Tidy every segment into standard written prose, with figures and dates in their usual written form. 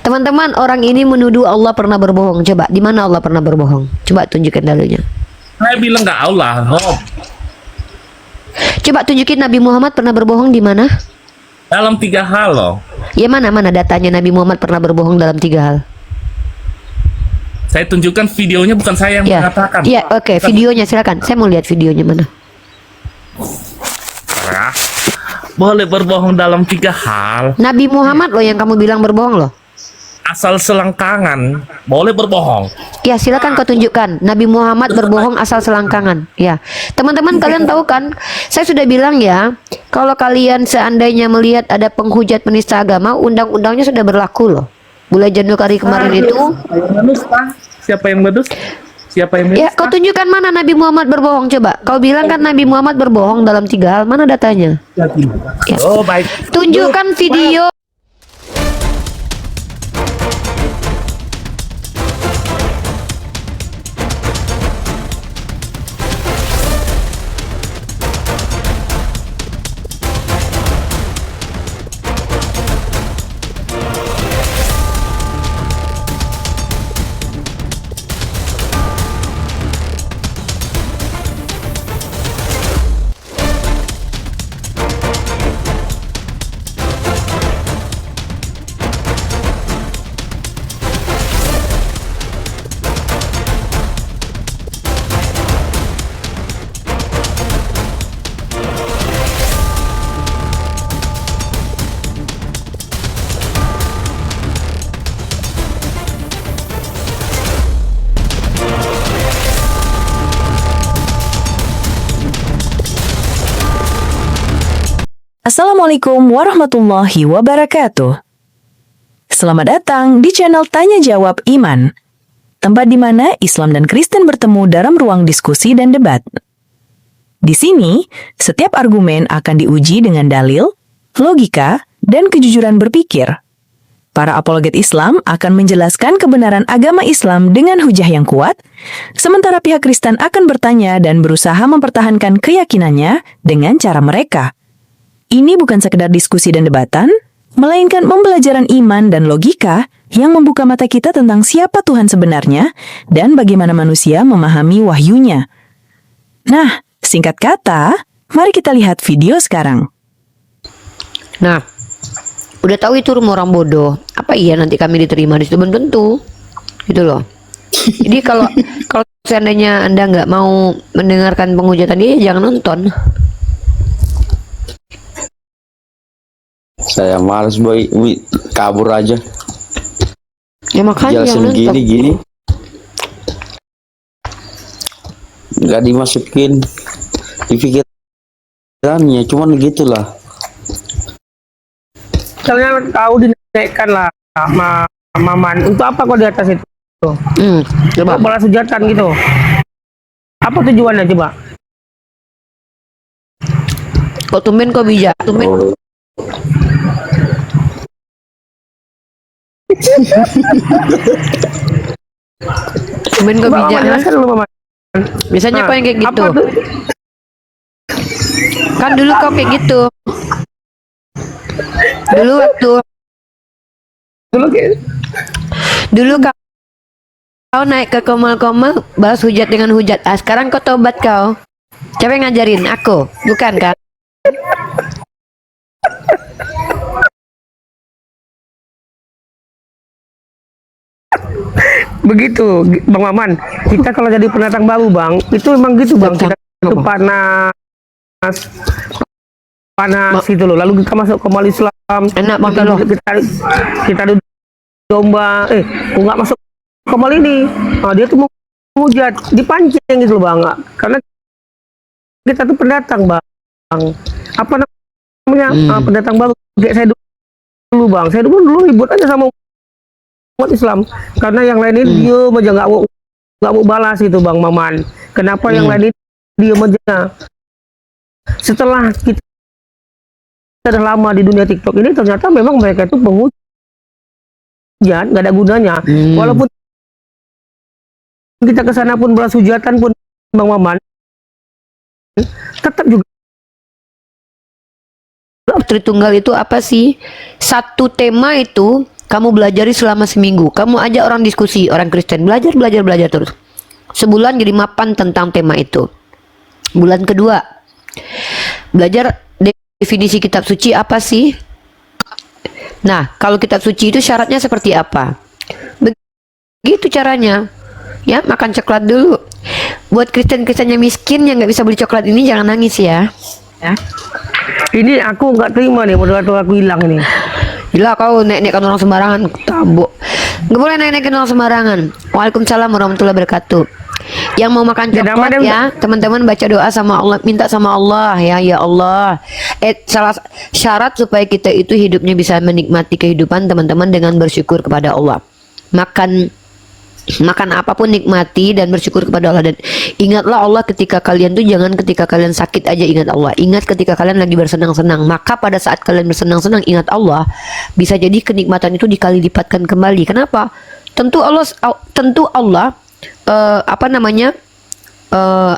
Teman-teman, orang ini menuduh Allah pernah berbohong. Coba, di mana Allah pernah berbohong? Coba tunjukkan dalilnya. Saya bilang nggak Allah, Rob. Coba tunjukin Nabi Muhammad pernah berbohong di mana? Dalam 3 hal loh. Ya mana datanya Nabi Muhammad pernah berbohong dalam 3 hal? Saya tunjukkan videonya, bukan saya yang Ya, mengatakan. ya, oke, videonya silakan. Saya mau lihat videonya mana. Ya. Boleh berbohong dalam 3 hal. Nabi Muhammad loh yang kamu bilang berbohong loh. Asal selangkangan, boleh berbohong. Ya, silakan kau tunjukkan. Nabi Muhammad berbohong asal selangkangan. Ya, teman-teman kalian tahu kan? Saya sudah bilang ya, kalau kalian seandainya melihat ada penghujat penista agama, undang-undangnya sudah berlaku loh. Bulan Januari kemarin itu. Siapa yang bedus? Siapa yang bedus? Ya, kau tunjukkan mana Nabi Muhammad berbohong coba. Kau bilang kan Nabi Muhammad berbohong dalam 3 hal. Mana datanya? Ya. Oh, baik. Tunjukkan video. Assalamualaikum warahmatullahi wabarakatuh. Selamat datang di channel Tanya Jawab Iman, tempat di mana Islam dan Kristen bertemu dalam ruang diskusi dan debat. Di sini, setiap argumen akan diuji dengan dalil, logika, dan kejujuran berpikir. Para apologet Islam akan menjelaskan kebenaran agama Islam dengan hujah yang kuat, sementara pihak Kristen akan bertanya dan berusaha mempertahankan keyakinannya dengan cara mereka. Ini bukan sekedar diskusi dan debatan, melainkan pembelajaran iman dan logika yang membuka mata kita tentang siapa Tuhan sebenarnya dan bagaimana manusia memahami wahyunya. Nah, singkat kata, mari kita lihat video sekarang. Nah, udah tahu itu rumah orang bodoh. Apa iya nanti kami diterima di situ? Belum tentu, gitu loh. Jadi kalau seandainya Anda nggak mau mendengarkan penghujatan dia, jangan nonton. Saya males boy, kabur aja. Ya makanya jangan Jelasin nonton. gini nggak dimasukin di pikirannya, cuman gitulah. Misalnya tahu dinaikkan lah Maman, untuk apa kok di atas itu? Coba. Balas hujatan gitu. Apa tujuannya coba? Kok tumben kok bijak? Tumben. Tumben kok bijak. Jelaskan dulu Maman. Biasanya kau yang kayak gitu. Apa tuh? Kan dulu kau kayak gitu. Dulu Dulu kau naik ke komal-komal balas hujat dengan hujat. Ah, sekarang kau tobat kau. Siapa yang ngajarin? Aku, bukan kan? begitu Bang Maman. Kita kalau jadi pendatang baru Bang, itu emang gitu Bang. Kita itu panas gitu loh. Lalu kita masuk ke mal Islam. Enak Bang kita loh. kita domba. Kok nggak masuk ke mal ini? Nah, dia tuh mau hujat, dipancing gitu loh Bang. Karena kita tuh pendatang Bang. Apa namanya? Pendatang baru. Kayak saya dulu Bang. Saya dulu ribut aja sama umat Islam. Karena yang lain ini diem aja, nggak mau balas itu Bang Maman. Kenapa yang lain ini diem aja? Setelah kita sudah lama di dunia TikTok ini, ternyata memang mereka itu penghujat, nggak ada gunanya. Walaupun kita kesana pun balas hujatan pun Bang Maman, tetap juga Tritunggal itu apa sih? Satu tema itu Kamu belajari selama seminggu. Kamu ajak orang diskusi, orang Kristen, belajar terus. Sebulan jadi mapan tentang tema itu. Bulan kedua, belajar definisi kitab suci apa sih? Nah, kalau kitab suci itu syaratnya seperti apa? Begitu caranya. Ya, makan coklat dulu. Buat Kristen-Kristen yang miskin yang nggak bisa beli coklat ini jangan nangis ya. Ini aku nggak terima nih moderator aku hilang ini. Gila kau naik-naikkan orang sembarangan, tabuk. Nggak boleh naik-naikin orang sembarangan. Waalaikumsalam warahmatullahi wabarakatuh. Yang mau makan coklat ya, teman-teman baca doa sama Allah, minta sama Allah ya Allah. Salah syarat supaya kita itu hidupnya bisa menikmati kehidupan teman-teman dengan bersyukur kepada Allah. Makan apapun nikmati dan bersyukur kepada Allah, dan ingatlah Allah ketika kalian tuh, jangan ketika kalian sakit aja ingat Allah. Ingat ketika kalian lagi bersenang-senang. Maka pada saat kalian bersenang-senang ingat Allah, bisa jadi kenikmatan itu dikali lipatkan kembali. Kenapa? Tentu Allah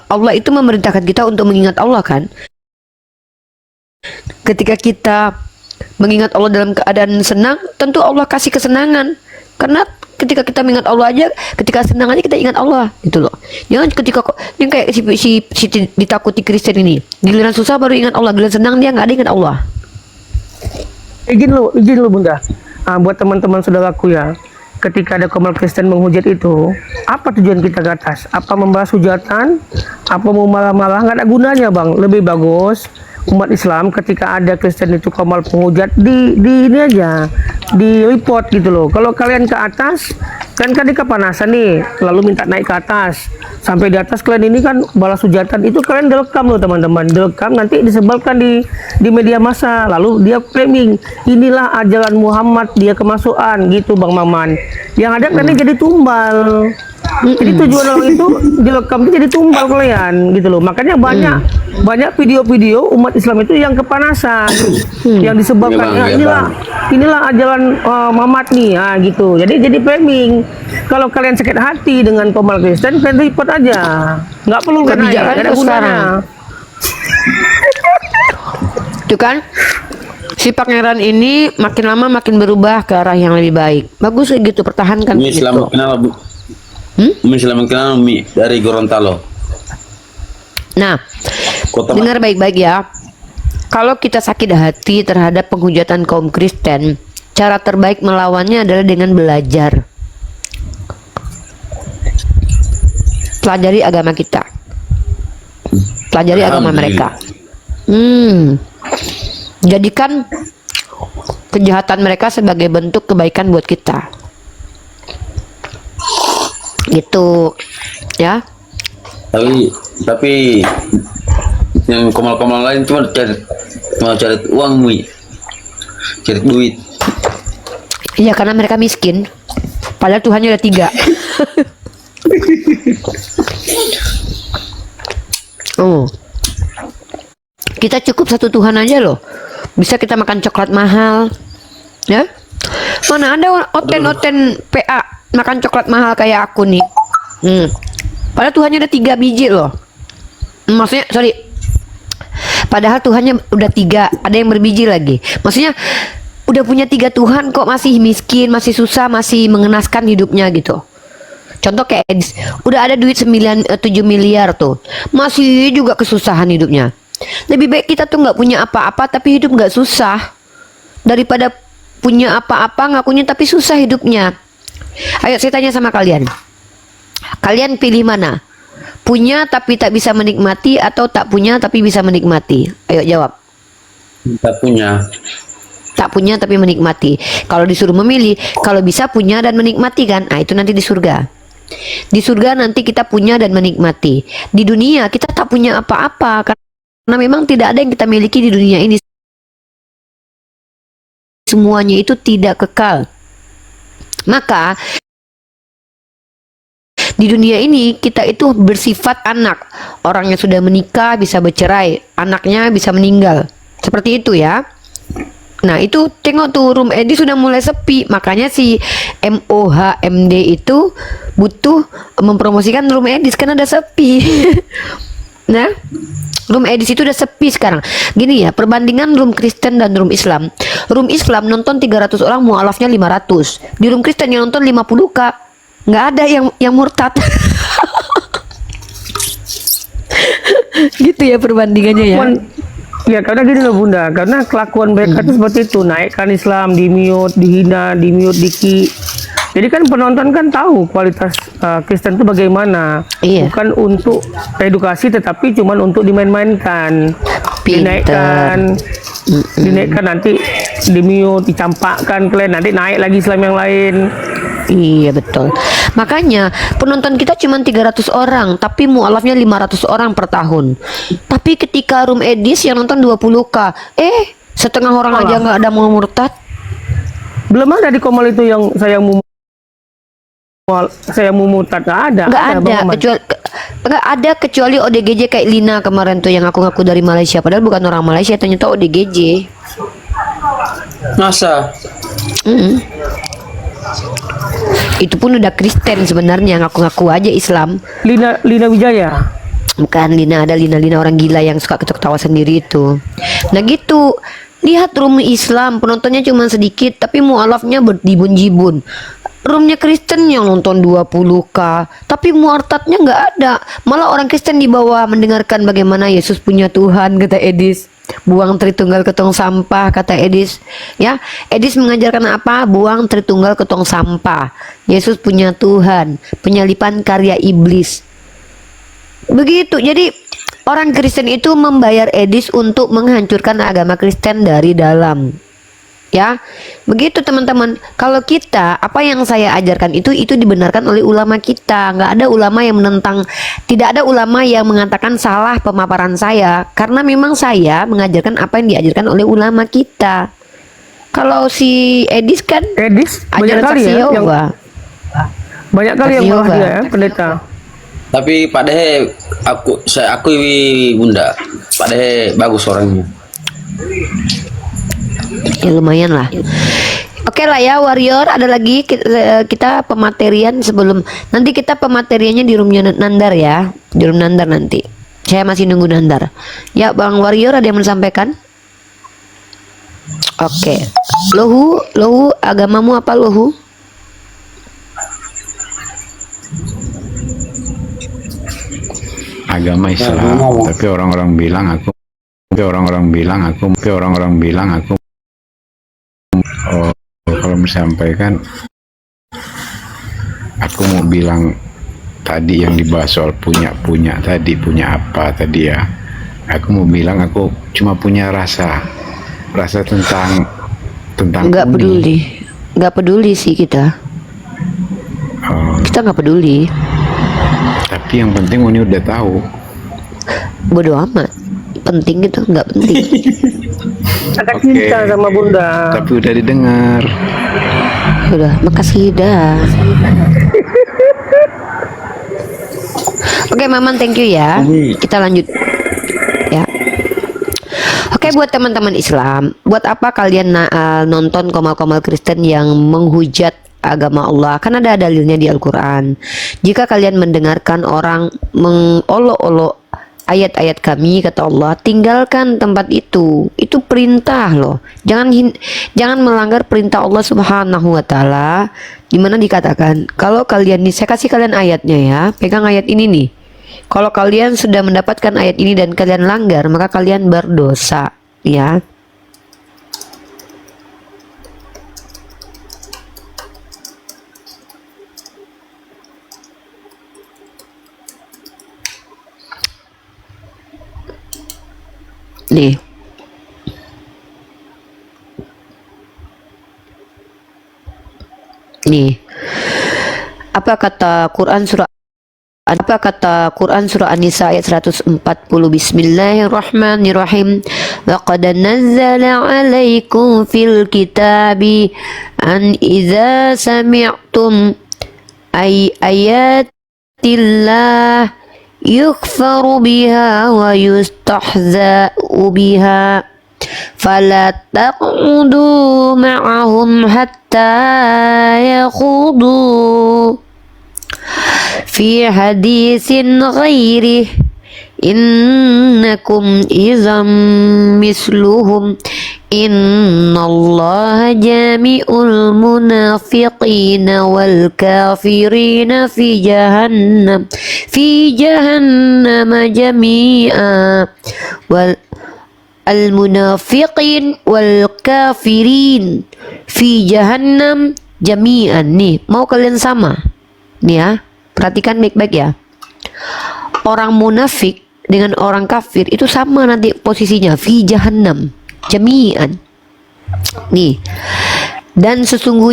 Allah itu memerintahkan kita untuk mengingat Allah kan. Ketika kita mengingat Allah dalam keadaan senang, tentu Allah kasih kesenangan. Karena ketika kita mengingat Allah aja, ketika senang aja kita ingat Allah gitu loh. Jangan ketika yang kayak si ditakuti Kristen ini, giliran susah baru ingat Allah, giliran senang dia nggak ada ingat Allah. Izin lu Bunda. Buat teman-teman saudaraku ya, ketika ada komal Kristen menghujat itu, apa tujuan kita ke atas? Apa membahas hujatan? Apa mau malah-malah? Nggak ada gunanya bang. Lebih bagus umat Islam ketika ada Kristen itu komal penghujat di ini aja, di report gitu loh. Kalau kalian ke atas kan kepanasan nih, lalu minta naik ke atas, sampai di atas kalian ini kan balas hujatan, itu kalian direkam loh teman-teman, direkam nanti disebarkan di media massa, lalu dia framing inilah ajaran Muhammad, dia kemasukan gitu bang Maman. Yang ada kalian jadi tumbal. Jadi tujuan orang itu direkam itu jadi tumbal kalian gitu loh. Makanya banyak video-video umat Islam itu yang kepanasan, yang disebabkan inilah ajaran Muhammad nih, gitu. Jadi framing. Kalau kalian sakit hati dengan komal Kristen, kalian report aja. Nggak perlu kan ada gunanya. Itu kan si pangeran ini makin lama makin berubah ke arah yang lebih baik. Bagus kayak gitu, pertahankan Umi gitu. selamat kenal Bu. Umi selamat kenal Umi dari Gorontalo. Nah, Kota dengar baik-baik ya. Kalau kita sakit hati terhadap penghujatan kaum Kristen, cara terbaik melawannya adalah dengan belajar. Pelajari agama kita. Pelajari agama mereka. Jadikan kejahatan mereka sebagai bentuk kebaikan buat kita. Gitu. Ya. Tapi yang komal-komal lain cuma cari uang Mi. Cari duit. Iya, karena mereka miskin. Padahal Tuhannya ada 3. Kita cukup satu Tuhan aja loh. Bisa kita makan coklat mahal. Ya. Mana ada oten-oten PA makan coklat mahal kayak aku nih. Padahal Tuhannya ada 3 biji loh. Maksudnya, sorry. Padahal Tuhannya udah 3, ada yang berbiji lagi. Maksudnya udah punya 3 Tuhan kok masih miskin, masih susah, masih mengenaskan hidupnya gitu. Contoh kayak Edis, udah ada duit 7 miliar tuh, masih juga kesusahan hidupnya. Lebih baik kita tuh nggak punya apa-apa tapi hidup nggak susah, daripada punya apa-apa ngakunya tapi susah hidupnya. Ayo saya tanya sama kalian, kalian pilih mana? Punya tapi tak bisa menikmati atau tak punya tapi bisa menikmati? Ayo jawab. Tak punya. Tak punya tapi menikmati. Kalau disuruh memilih, kalau bisa punya dan menikmati kan? Nah itu nanti di surga. Di surga nanti kita punya dan menikmati. Di dunia kita tak punya apa-apa karena memang tidak ada yang kita miliki di dunia ini. Semuanya itu tidak kekal. Maka di dunia ini kita itu bersifat anak. Orang yang sudah menikah bisa bercerai, anaknya bisa meninggal. Seperti itu ya. Nah itu tengok tuh room Edi sudah mulai sepi. Makanya si MOHMD itu butuh mempromosikan room Edi karena ada sepi. Nah Room edis itu udah sepi sekarang. Gini ya, perbandingan room Kristen dan room Islam. Room Islam nonton 300 orang, mualafnya 500. Di room Kristen yang nonton 50 kak. Nggak ada yang murtad. Gitu ya perbandingannya ya. Ya karena gini loh Bunda, karena kelakuan mereka itu seperti itu, naikkan Islam, di-mute, dihina, di-mute, diki. Jadi kan penonton kan tahu kualitas Kristen itu bagaimana. Iya. Bukan untuk edukasi, tetapi cuman untuk dimain-mainkan, dinaikkan, nanti di-mute, dicampakkan kalian, nanti naik lagi Islam yang lain. Iya betul. Makanya penonton kita cuma 300 orang, tapi mualafnya 500 orang per tahun. Tapi ketika room edis yang nonton 20k, setengah orang aja nggak ada mau murtad. Belum ada di Komal itu yang saya mau murtad, nggak ada. Nggak ada, Bang Maman. nggak ada kecuali ODGJ kayak Lina kemarin tuh yang ngaku-ngaku dari Malaysia, padahal bukan orang Malaysia, ternyata ODGJ. Masa? Itu pun udah Kristen sebenarnya, ngaku-ngaku aja Islam. Lina Wijaya. Bukan Lina, ada Lina orang gila yang suka ketawa sendiri itu. Nah gitu, lihat room Islam penontonnya cuma sedikit, tapi mualafnya berdibun-jibun. Roomnya Kristen yang nonton 20k, tapi muartadnya nggak ada. Malah orang Kristen di bawah mendengarkan bagaimana Yesus punya Tuhan, kata Edis. Buang Tritunggal ke tong sampah, kata Edis. Ya, Edis mengajarkan apa? Buang Tritunggal ke tong sampah. Yesus punya Tuhan, penyalipan karya iblis. Begitu. Jadi orang Kristen itu membayar Edis untuk menghancurkan agama Kristen dari dalam. Ya, begitu teman-teman. Kalau kita, apa yang saya ajarkan itu dibenarkan oleh ulama kita. Nggak ada ulama yang menentang, tidak ada ulama yang mengatakan salah pemaparan saya, karena memang saya mengajarkan apa yang diajarkan oleh ulama kita. Kalau si Edis kan Edis banyak ajaran kali saksi ya, Yehova. banyak kali yang Saksi malah Yehova. dia ya, pendeta. Tapi Pak Dehe, saya akui Bunda, Pak Dehe bagus orangnya. Ya lumayan lah. Oke lah ya warrior, ada lagi kita pematerian sebelum nanti kita pemateriannya di roomnya Nandar ya, di room Nandar nanti. Saya masih nunggu Nandar. Ya Bang Warrior, ada yang mau disampaikan? Oke. Lohu, agamamu apa Lohu? Agama Islam, tapi orang-orang bilang aku oh, kalau menyampaikan aku mau bilang tadi yang dibahas soal punya apa tadi ya, aku mau bilang aku cuma punya rasa tentang uni. nggak peduli sih kita nggak peduli, Tapi yang penting Uni udah tahu. bodo amat. Penting gitu, nggak penting. Ada cinta sama Bunda. Tapi udah didengar. Udah, makasih dah. Oke, Maman, thank you ya. Kita lanjut ya. Oke, buat teman-teman Islam, buat apa kalian nonton komal-komal Kristen yang menghujat agama Allah? Kan ada dalilnya di Al-Quran. Jika kalian mendengarkan orang mengolok-olok ayat-ayat kami, kata Allah, tinggalkan tempat itu. Itu perintah loh. Jangan melanggar perintah Allah Subhanahu wa taala, di mana dikatakan, kalau kalian nih, saya kasih kalian ayatnya ya. Pegang ayat ini nih. Kalau kalian sudah mendapatkan ayat ini dan kalian langgar, maka kalian berdosa, ya. Nih. Nih. Apa kata Quran surah An-Nisa ayat 140? Bismillahirrahmanirrahim. Laqad nazzala 'alaikum fil kitabi an idza sami'tum ayatillah yukfaru biha wa yustahza'u biha fala taq'udu ma'ahum hatta yakhudu fi haditsin ghairih innakum izam misluhum innallaha jami'ul munafiqina wal kafirina fi jahannam jami'a wal al munafiqin wal kafirin fi jahannam jami'an. Nih, mau kalian sama? Nih ya, perhatikan baik-baik ya. Orang munafik dengan orang kafir itu sama nanti posisinya, fi jahannam jami'an. Nih. Dan sesungguh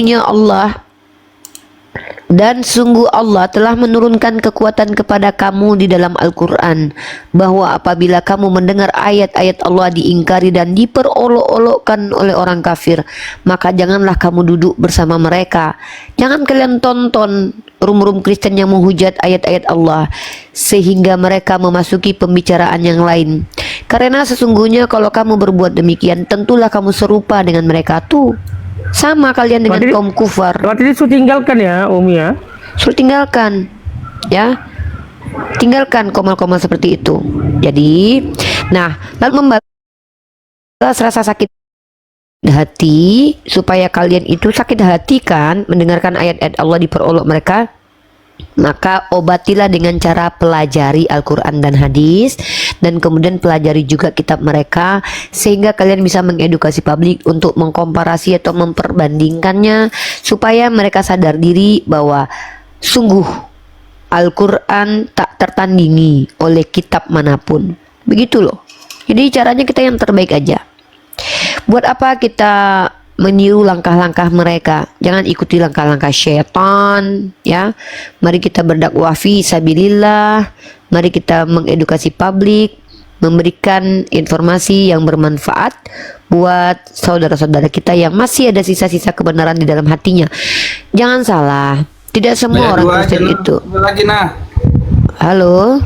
Allah telah menurunkan kekuatan kepada kamu di dalam Al-Quran, bahwa apabila kamu mendengar ayat-ayat Allah diingkari dan diperolok-olokkan oleh orang kafir, maka janganlah kamu duduk bersama mereka. Jangan kalian tonton rum-rum Kristen yang menghujat ayat-ayat Allah sehingga mereka memasuki pembicaraan yang lain. Karena sesungguhnya kalau kamu berbuat demikian, tentulah kamu serupa dengan mereka. Tuh, sama kalian dengan kaum kufar. Berarti itu tinggalkan ya, Umi ya. Suruh tinggalkan, ya, tinggalkan komal-komal seperti itu. Jadi, nah, lalu membalas rasa sakit hati, supaya kalian itu sakit hati kan mendengarkan ayat-ayat Allah diperolok mereka. Maka obatilah dengan cara pelajari Al-Quran dan hadis, dan kemudian pelajari juga kitab mereka, sehingga kalian bisa mengedukasi publik untuk mengkomparasi atau memperbandingkannya, supaya mereka sadar diri bahwa sungguh Al-Quran tak tertandingi oleh kitab manapun. Begitu loh. Jadi caranya kita yang terbaik aja. Buat apa kita meniru langkah-langkah mereka? Jangan ikuti langkah-langkah syaitan, ya. Mari kita berdakwah fi sabilillah. Mari kita mengedukasi publik, memberikan informasi yang bermanfaat buat saudara-saudara kita yang masih ada sisa-sisa kebenaran di dalam hatinya. Jangan salah, tidak semua orang Kristen itu. Halo.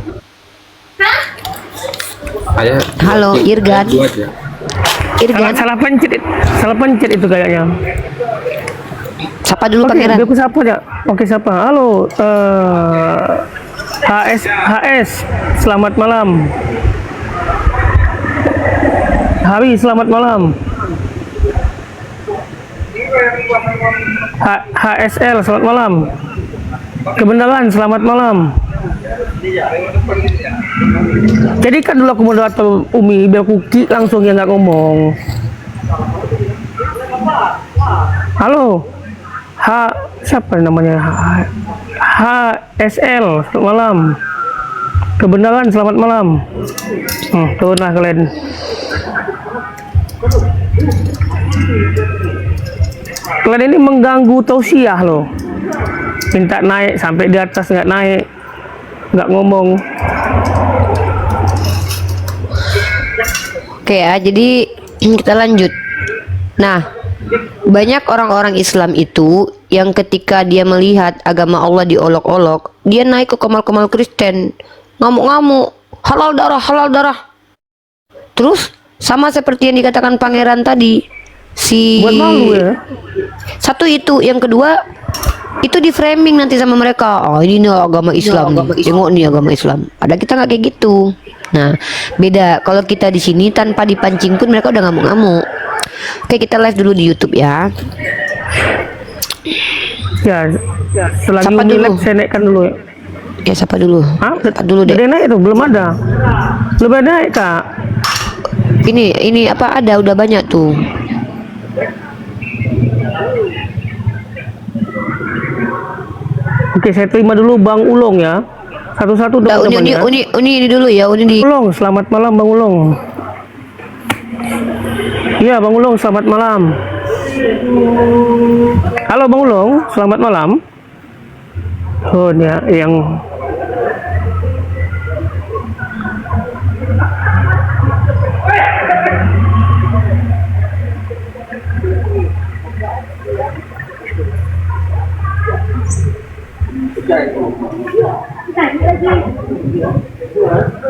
Halo, Irgan. Irgan. Salah pencet itu kayaknya. Sapa dulu Oke, Pangeran. aku sapa ya. Oke, sapa. Halo, HS, selamat malam. Hari, selamat malam. HSL, selamat malam. Kebenaran, selamat malam. Jadi kan dulu aku moderator Umi, biar Kuki langsung yang nggak ngomong. Halo, siapa namanya? HSL, selamat malam. Kebenaran, selamat malam. Turun lah kalian. Kalian ini mengganggu tausiah loh. Minta naik sampai di atas nggak naik, nggak ngomong. Oke ya, jadi kita lanjut. Nah, banyak orang-orang Islam itu yang ketika dia melihat agama Allah diolok-olok, dia naik ke komal-komal Kristen, ngamuk-ngamuk, halal darah. Terus sama seperti yang dikatakan Pangeran tadi, Buat malu ya. satu itu, yang kedua itu di framing nanti sama mereka. Oh, ini nih agama Islam nih. Tengok nih agama Islam. Ada kita nggak kayak gitu. Nah, beda. Kalau kita di sini tanpa dipancing pun mereka udah ngamuk-ngamuk. Oke, kita live dulu di YouTube ya. Ya, selagi Sapa Umi dulu. live, saya naikkan dulu ya. Ya, siapa dulu? Siapa dulu deh. Udah naik tuh, belum ada. Belum ada naik, Kak. Ini apa ada udah banyak tuh. Oke, saya terima dulu Bang Ulong ya. Satu-satu Udah, teman-teman ya. Uni ini dulu ya, Uni di. Ulong, selamat malam Bang Ulong. Iya, Bang Ulong, selamat malam. Halo Bang Ulong, selamat malam. Oh, ya, yang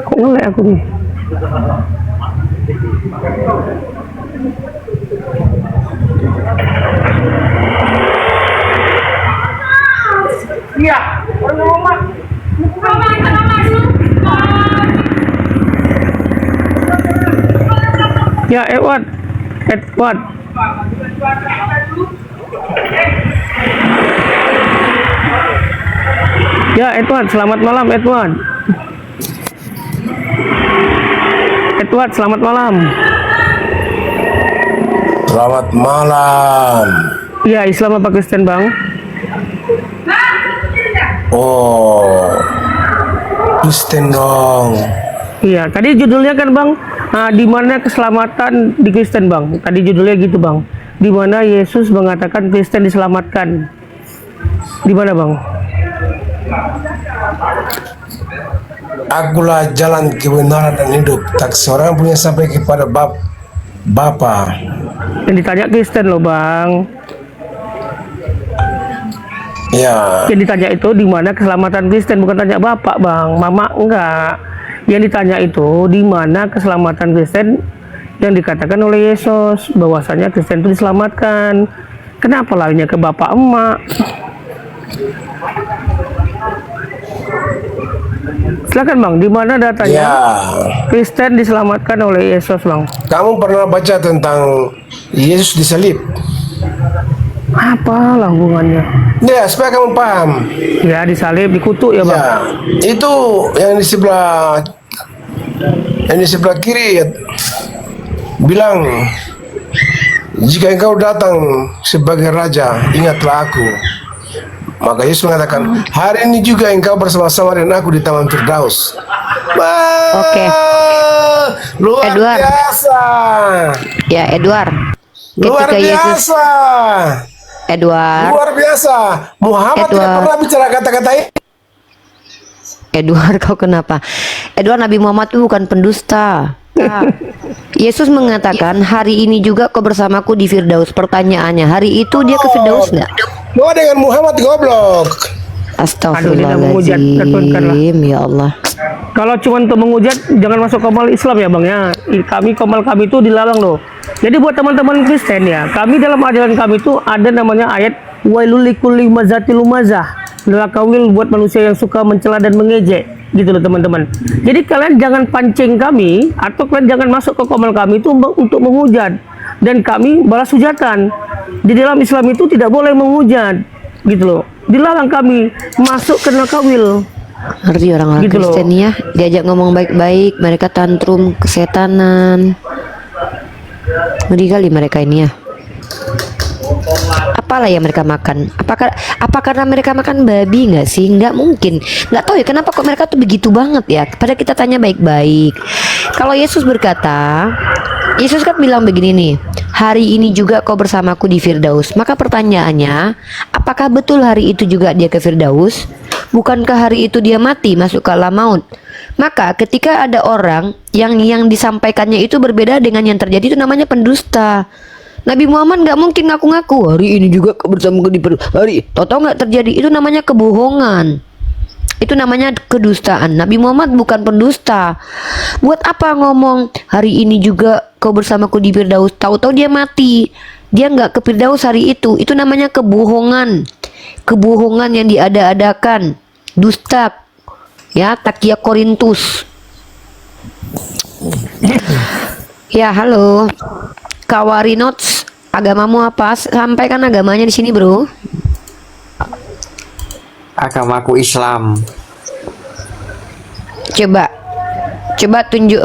kok ngelek aku nih. Ya, Edward. Edward. Ya, Edward, selamat malam, Edward. Edward, selamat malam. Selamat malam. Ya, Islam apa Kristen, Bang? Oh, Kristen dong. Iya, tadi judulnya kan, Bang, di mana keselamatan di Kristen, Bang? Tadi judulnya gitu, Bang. Di mana Yesus mengatakan Kristen diselamatkan. Di mana, Bang? Akulah jalan kebenaran dan hidup. Tak seorang punya sampai kepada Bapa. Yang ditanya Kristen loh, Bang. Ya, Yang ditanya itu di mana keselamatan Kristen, bukan tanya Bapak, Bang. Mama enggak. Yang ditanya itu di mana keselamatan Kristen yang dikatakan oleh Yesus bahwasanya Kristen itu diselamatkan. Kenapa larinya ke Bapak emak? Silakan, Bang, di mana datanya ya. Kristen diselamatkan oleh Yesus, Bang? Kamu pernah baca tentang Yesus disalib? Apalah hubungannya? Ya, supaya kamu paham. Ya, disalib, dikutuk ya, Bang. Ya, itu yang di sebelah kiri bilang, jika engkau datang sebagai raja, ingatlah aku. Maka Yesus mengatakan, hari ini juga engkau bersama-sama dengan aku di Taman Firdaus. Wah, Oke. luar Edward. biasa. Ya, Edward. Luar Ketika Yesus, biasa. Edward, Luar biasa. Muhammad tidak Edward. pernah bicara kata-kata ini. Edward, kau kenapa? Edward, Nabi Muhammad itu bukan pendusta. Yesus mengatakan, hari ini juga kau bersamaku di Firdaus. Pertanyaannya, hari itu dia ke Firdaus nggak? Gua dengan Muhammad goblok. Aduh, dia nak menghujat, terpunkanlah. Astagfirullahaladzim, ya Allah. Kalau cuma untuk menghujat, jangan masuk komal Islam ya, Bang ya. Kami komal kami itu dilarang loh. Jadi buat teman-teman Kristen ya, kami dalam ajaran kami itu ada namanya ayat wailul likulli mazatil lumazah. Neraka wil buat manusia yang suka mencela dan mengejek, gitu loh teman-teman. Jadi kalian jangan pancing kami atau kalian jangan masuk ke komal kami itu untuk menghujat, dan kami balas hujatan. Di dalam Islam itu tidak boleh menghujat, gitu loh. Dilarang kami masuk ke neraka wil. Ngerti orang-orang Gitu loh. Kristen ya, diajak ngomong baik-baik, mereka tantrum kesetanan. Ngeri kali mereka ini ya. Apalah yang mereka makan? Apa karena mereka makan babi nggak sih? Nggak mungkin. Nggak tahu ya kenapa kok mereka tuh begitu banget ya. Pada kita tanya baik-baik. Kalau Yesus berkata, Yesus kan bilang begini nih, hari ini juga kau bersamaku di Firdaus. Maka pertanyaannya, apakah betul hari itu juga dia ke Firdaus? Bukankah hari itu dia mati masuk ke alam maut? Maka ketika ada orang yang disampaikannya itu berbeda dengan yang terjadi, itu namanya pendusta. Nabi Muhammad nggak mungkin ngaku-ngaku hari ini juga bersama di hari tahu nggak terjadi, itu namanya kebohongan, itu namanya kedustaan. Nabi Muhammad bukan pendusta. Buat apa ngomong hari ini juga kau bersamaku di Firdaus, tahu-tahu dia mati, dia nggak ke Firdaus hari itu namanya kebohongan, kebohongan yang diada-adakan, dusta ya, takia Korintus. Ya, halo Kawarinots, agamamu apa? Sampaikan agamanya di sini, bro. Agamaku Islam. Coba tunjuk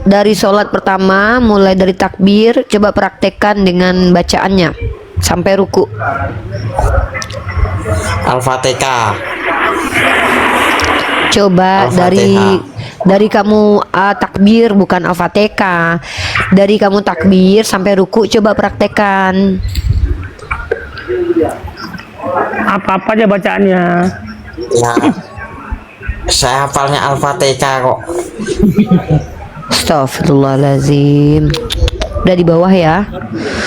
dari sholat pertama, mulai dari takbir, coba praktekkan dengan bacaannya sampai ruku. Al-Fatihah. Coba dari kamu takbir, bukan Al-Fatihah. Dari kamu takbir sampai ruku, coba praktekkan. Apa-apa aja bacaannya. Ya, saya hafalnya Al-Fatihah kok. Astagfirullahaladzim. Udah di bawah ya.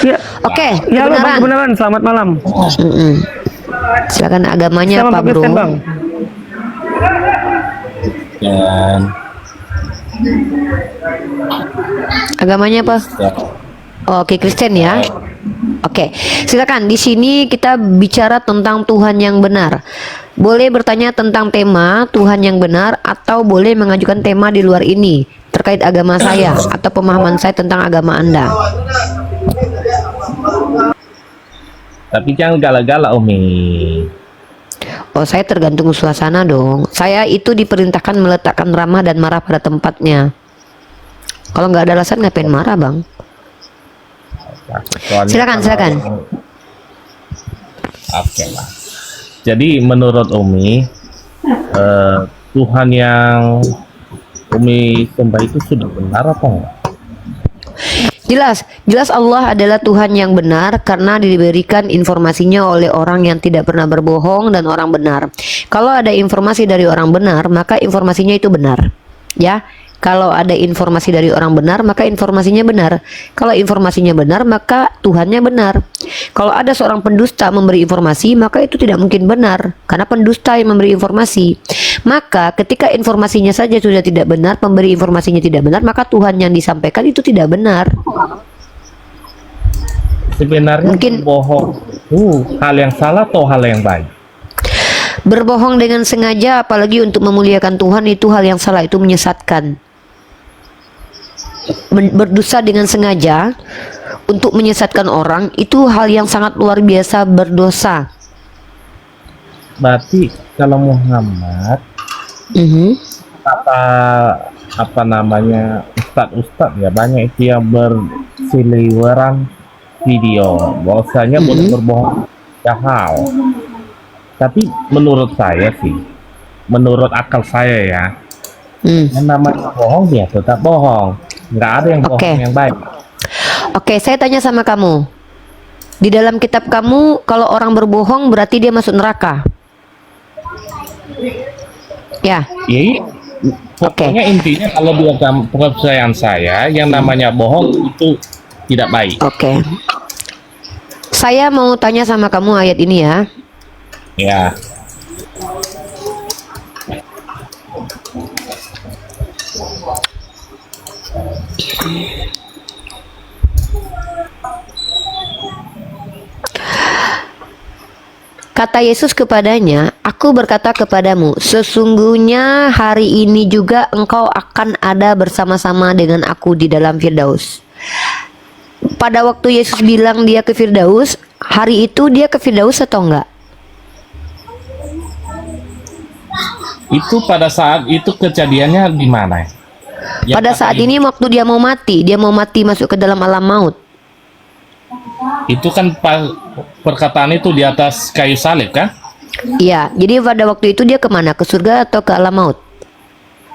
Ya. Oke, Ya, halo, Bang, kebenaran. kebenaran. Selamat malam. Silakan agamanya Sama apa, Pak bro? Kristen, Bang. Dan Agamanya apa? Oke, Kristen ya. Oke, silakan. Di sini kita bicara tentang Tuhan yang benar. Boleh bertanya tentang tema Tuhan yang benar, atau boleh mengajukan tema di luar ini terkait agama saya atau pemahaman saya tentang agama Anda. Tapi jangan galak-galak, Umi. Oh, saya tergantung suasana dong. Saya itu diperintahkan meletakkan ramah dan marah pada tempatnya. Kalau nggak ada alasan ngapain marah, Bang? Soalnya Silakan, silakan. Oke lah. Jadi menurut Umi, Tuhan yang Umi sembah itu sudah benar apa enggak? Jelas Allah adalah Tuhan yang benar karena diberikan informasinya oleh orang yang tidak pernah berbohong dan orang benar. Kalau ada informasi dari orang benar, maka informasinya itu benar. Ya. Kalau ada informasi dari orang benar, maka informasinya benar. Kalau informasinya benar, maka Tuhannya benar. Kalau ada seorang pendusta memberi informasi, maka itu tidak mungkin benar, karena pendusta yang memberi informasi. Maka ketika informasinya saja sudah tidak benar, pemberi informasinya tidak benar, maka Tuhan yang disampaikan itu tidak benar. Sebenarnya Mungkin- bohong itu hal yang salah atau hal yang baik? Berbohong dengan sengaja, apalagi untuk memuliakan Tuhan, itu hal yang salah, itu menyesatkan. Berdosa dengan sengaja untuk menyesatkan orang, itu hal yang sangat luar biasa berdosa. Berarti kalau Muhammad apa namanya ustadz ya banyak itu yang berseliweran video bahwasanya boleh berbohong ya hal. Tapi menurut saya sih, menurut akal saya ya, yang namanya bohong ya tetap bohong. Nggak ada yang bohong Oke. yang baik. Oke, saya tanya sama kamu. Di dalam kitab kamu, kalau orang berbohong berarti dia masuk neraka. Ya, Jadi pokoknya intinya kalau di agama kepercayaan saya yang namanya bohong itu tidak baik. oke. Saya mau tanya sama kamu ayat ini ya. Ya. Kata Yesus kepadanya, "Aku berkata kepadamu, sesungguhnya hari ini juga engkau akan ada bersama-sama dengan aku di dalam Firdaus." Pada waktu Yesus bilang dia ke Firdaus, hari itu dia ke Firdaus atau enggak? Itu pada saat itu kejadiannya di mana? Ya, Pada kata saat ini waktu dia mau mati masuk ke dalam alam maut. itu kan perkataan itu di atas kayu salib kan? Iya, jadi pada waktu itu dia kemana? Ke surga atau ke alam maut?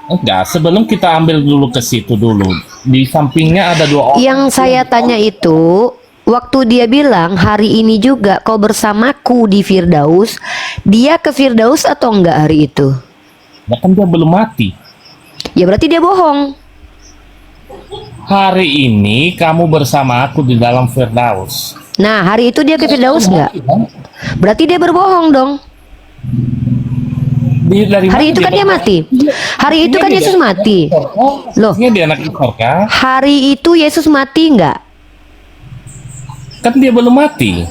Enggak, sebelum kita ambil dulu ke situ dulu. Di sampingnya ada dua orang. Yang saya tanya itu, waktu dia bilang hari ini juga kau bersamaku di Firdaus, dia ke Firdaus atau enggak hari itu? Ya kan dia belum mati. Ya berarti dia bohong. Hari ini kamu bersama aku di dalam Firdaus. Nah, hari itu dia ke Firdaus enggak? Berarti dia berbohong dong. Dari Hari mana itu kan dia mati. Hari itu kan Yesus mati. Loh. Loh, dia anak Ishak kan? Hari itu Yesus mati enggak? Kan dia belum mati.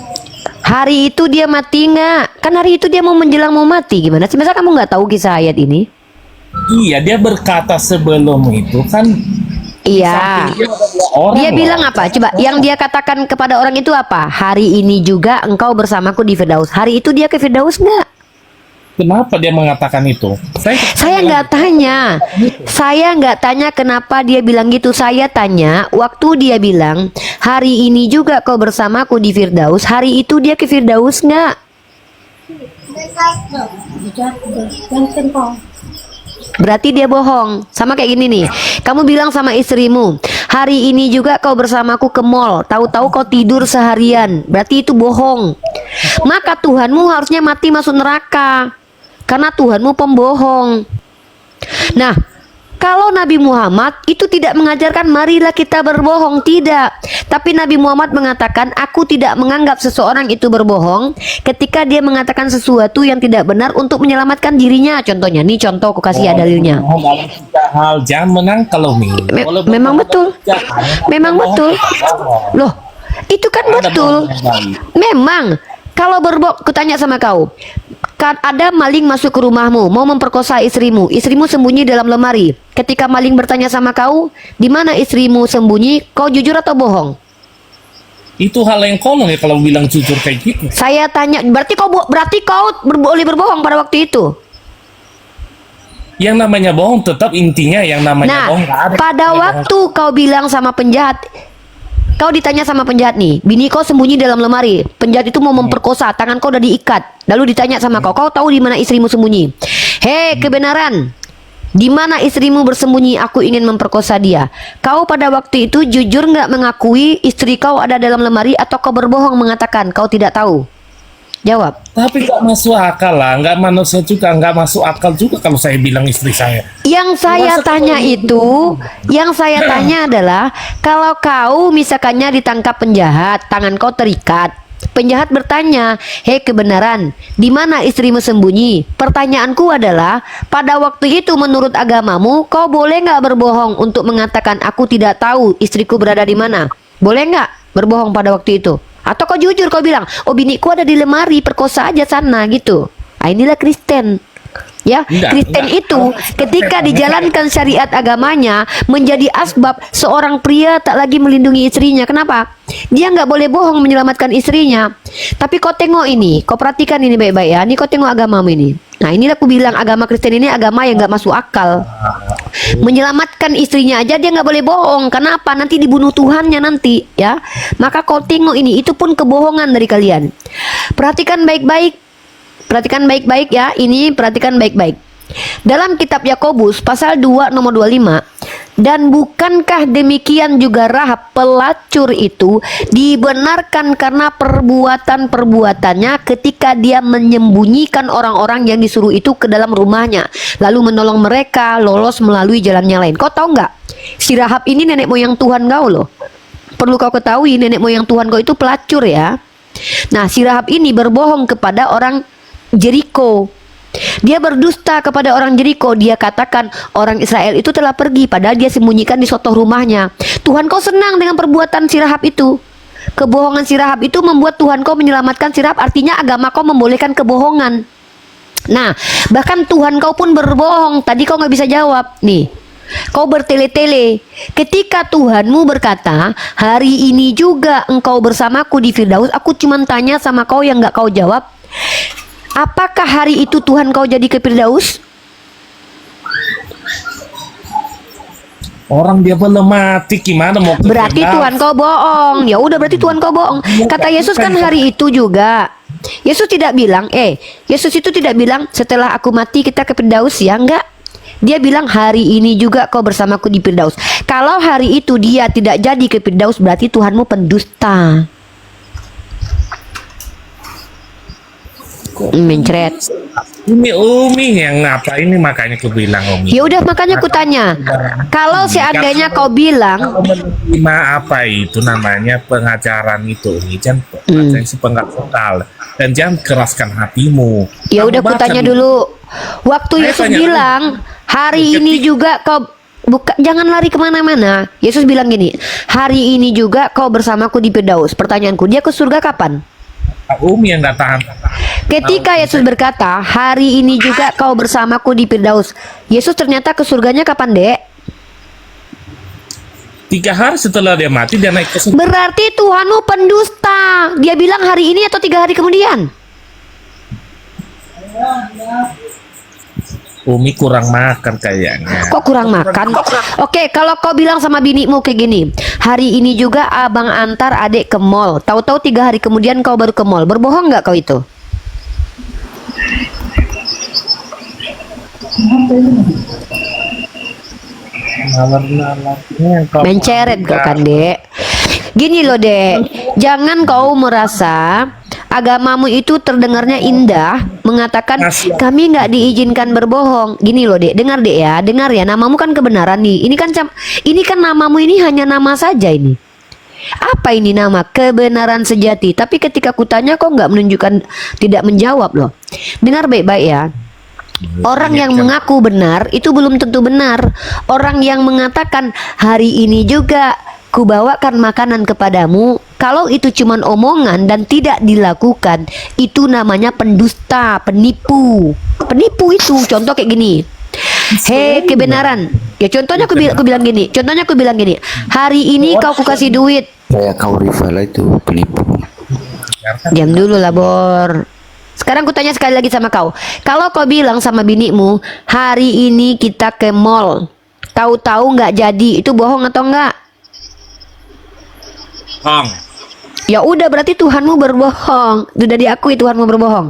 Hari itu dia mati enggak? Kan hari itu dia mau menjelang mau mati. Gimana sih? Masa kamu nggak tahu kisah ayat ini? Iya, dia berkata sebelum itu kan. Iya. samping dia ada dua orang Dia loh. bilang apa? Coba yang dia katakan kepada orang itu apa? Hari ini juga engkau bersamaku di Firdaus. Hari itu dia ke Firdaus enggak? Kenapa dia mengatakan itu? Saya nggak tanya. Saya nggak tanya kenapa dia bilang gitu. Saya tanya waktu dia bilang hari ini juga kau bersamaku di Firdaus. Hari itu dia ke Firdaus nggak? Berarti dia bohong. Sama kayak gini nih. Kamu bilang sama istrimu, hari ini juga kau bersamaku ke mall. Tahu-tahu kau tidur seharian. Berarti itu bohong. Maka Tuhanmu harusnya mati masuk neraka. Karena Tuhanmu pembohong. Nah, kalau Nabi Muhammad itu tidak mengajarkan marilah kita berbohong, tidak. Tapi Nabi Muhammad mengatakan aku tidak menganggap seseorang itu berbohong ketika dia mengatakan sesuatu yang tidak benar untuk menyelamatkan dirinya. Contohnya, nih contoh aku kasih ya dalilnya. Bohong dalam tiga hal, jangan menang kalau Memang betul. Memang betul. Loh, Itu kan Ada betul. bohong yang baik. Memang kalau berbohong, kutanya sama kau, kan ada maling masuk ke rumahmu, mau memperkosa istrimu, istrimu sembunyi dalam lemari. Ketika maling bertanya sama kau, di mana istrimu sembunyi, kau jujur atau bohong? Itu hal yang konyol ya kalau bilang jujur kayak gitu. Saya tanya, berarti kau boleh berbohong pada waktu itu. Yang namanya bohong tetap intinya yang namanya Nah, bohong nggak ada. pada waktu kau bilang sama penjahat, kau ditanya sama penjahat nih, bini kau sembunyi dalam lemari. Penjahat itu mau memperkosa, tangan kau udah diikat. Lalu ditanya sama kau, kau tahu di mana istrimu sembunyi? Hei, kebenaran. Di mana istrimu bersembunyi? Aku ingin memperkosa dia. Kau pada waktu itu jujur nggak mengakui istri kau ada dalam lemari atau kau berbohong mengatakan kau tidak tahu? Jawab. Tapi nggak masuk akal lah, nggak manusia juga, nggak masuk akal juga kalau saya bilang istri saya. Yang saya tanya itu, yang saya tanya adalah kalau kau misalkannya ditangkap penjahat, tangan kau terikat. Penjahat bertanya, hei kebenaran, di mana istrimu sembunyi? Pertanyaanku adalah, pada waktu itu menurut agamamu, kau boleh nggak berbohong untuk mengatakan aku tidak tahu istriku berada di mana? Boleh nggak berbohong pada waktu itu? Atau kau jujur kau bilang, oh biniku ada di lemari, perkosa aja sana gitu. Ah, inilah Kristen. Ya, Kristen itu ketika dijalankan syariat agamanya menjadi asbab seorang pria tak lagi melindungi istrinya. Kenapa? Dia nggak boleh bohong menyelamatkan istrinya. Tapi kau tengok ini, kau perhatikan ini baik-baik ya. Ini kau tengok agamamu ini. Nah inilah aku bilang agama Kristen ini agama yang nggak masuk akal. Menyelamatkan istrinya aja dia nggak boleh bohong. Kenapa? Nanti dibunuh Tuhannya nanti ya. Maka kau tengok ini, itu pun kebohongan dari kalian. Perhatikan baik-baik. Perhatikan baik-baik ya, ini perhatikan baik-baik. Dalam kitab Yakobus pasal 2 nomor 25, dan bukankah demikian juga Rahab pelacur itu dibenarkan karena perbuatan-perbuatannya ketika dia menyembunyikan orang-orang yang disuruh itu ke dalam rumahnya, lalu menolong mereka lolos melalui jalannya lain. Kau tahu nggak? Si Rahab ini nenek moyang Tuhan kau loh. Perlu kau ketahui nenek moyang Tuhan kau itu pelacur ya. Nah si Rahab ini berbohong kepada orang Jeriko. Dia berdusta kepada orang Jeriko. Dia katakan orang Israel itu telah pergi, padahal dia sembunyikan di sotoh rumahnya. Tuhan kau senang dengan perbuatan si Rahab itu. Kebohongan si Rahab itu membuat Tuhan kau menyelamatkan si Rahab. Artinya agama kau membolehkan kebohongan. Nah bahkan Tuhan kau pun berbohong. Tadi kau nggak bisa jawab nih. Kau bertele-tele ketika Tuhanmu berkata, hari ini juga engkau bersamaku di Firdaus. Aku cuma tanya sama kau yang nggak kau jawab, apakah hari itu Tuhan kau jadi ke Firdaus? Orang dia belum mati, gimana mau ke Berarti Firdaus? Tuhan kau bohong. Ya udah berarti Tuhan kau bohong. Kata Yesus kan hari itu juga. Yesus tidak bilang, Yesus itu tidak bilang setelah aku mati kita ke Firdaus ya, enggak. Dia bilang hari ini juga kau bersamaku di Firdaus. Kalau hari itu dia tidak jadi ke Firdaus, berarti Tuhanmu pendusta. Mencret. Ini Umi yang ngapa ini, makanya aku bilang Umi. Ya udah makanya aku tanya. Kalau seandainya kau bilang, Kalau menerima apa itu namanya pengajaran itu, Umi, jangan pengajaran sepenggal dan jangan keraskan hatimu. ya Kamu udah aku baca tanya dulu. dulu. Waktu Saya Yesus tanya dulu. bilang hari ini juga kau jangan lari kemana-mana. Yesus bilang gini, hari ini juga kau bersamaku di Firdaus. Pertanyaanku, dia ke surga kapan? Umi yang nggak tahan. Ketika Yesus berkata, hari ini juga kau bersamaku di Firdaus, Yesus ternyata ke surganya kapan, Dek? 3 hari setelah dia mati dia naik ke surga. Berarti Tuhanmu pendusta. Dia bilang hari ini atau 3 hari kemudian? Umi kurang makan kayaknya. Kok kurang makan? Oke, kalau kau bilang sama binimu kayak gini, hari ini juga abang antar adik ke mall. Tahu-tahu 3 hari kemudian kau baru ke mall. Berbohong nggak kau itu? Menceret kau kan, Dek. Gini loh, Dek. Jangan kau merasa agamamu itu terdengarnya indah, mengatakan kami nggak diizinkan berbohong. Gini loh, Dek. Dengar, Dek ya. Dengar ya. Namamu kan kebenaran nih. Ini kan namamu ini hanya nama saja ini. Apa ini nama? Kebenaran sejati. Tapi ketika kutanya kok nggak menunjukkan, tidak menjawab loh. Dengar baik-baik ya. Orang yang mengaku benar itu belum tentu benar. Orang yang mengatakan hari ini juga kubawakan makanan kepadamu, kalau itu cuman omongan dan tidak dilakukan, itu namanya pendusta, penipu. Penipu itu contoh kayak gini. Hei kebenaran. Ya contohnya aku bilang gini. Contohnya aku bilang gini. Hari ini kau kasih duit. Kayak kau rival itu penipu. Diam dulu lah Bor. Sekarang ku tanya sekali lagi sama kau. Kalau kau bilang sama binimu, hari ini kita ke mall, tahu-tahu nggak jadi, itu bohong atau enggak? Hong. Ya udah berarti Tuhanmu berbohong. Sudah diakui Tuhanmu berbohong.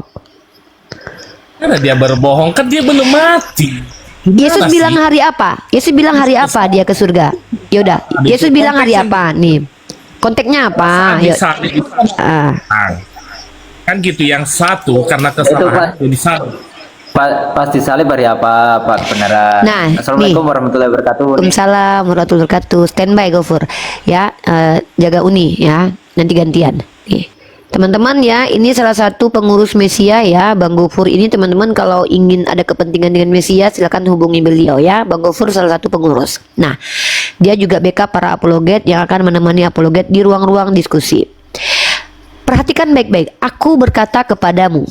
Karena dia berbohong kan dia belum mati. Yesus Gimana bilang sih? hari apa? Yesus bilang hari apa dia ke surga? Yaudah, Yesus bilang hari apa? Nih, konteksnya apa? Di Yuk. salib itu Ah. kan gitu, yang satu karena kesalahan jadi satu. Pasti salib hari apa Pak Beneran? Nah, Assalamualaikum nih. warahmatullahi wabarakatuh. Waalaikumsalam warahmatullahi wabarakatuh. Standby Gofur. Ya, jaga uni ya. Nanti gantian. Nih. Teman-teman ya, ini salah satu pengurus Mesia ya, Bang Gofur ini teman-teman kalau ingin ada kepentingan dengan Mesia silakan hubungi beliau ya. Bang Gofur salah satu pengurus. Nah, dia juga backup para apologet yang akan menemani apologet di ruang-ruang diskusi. Perhatikan baik-baik. Aku berkata kepadamu,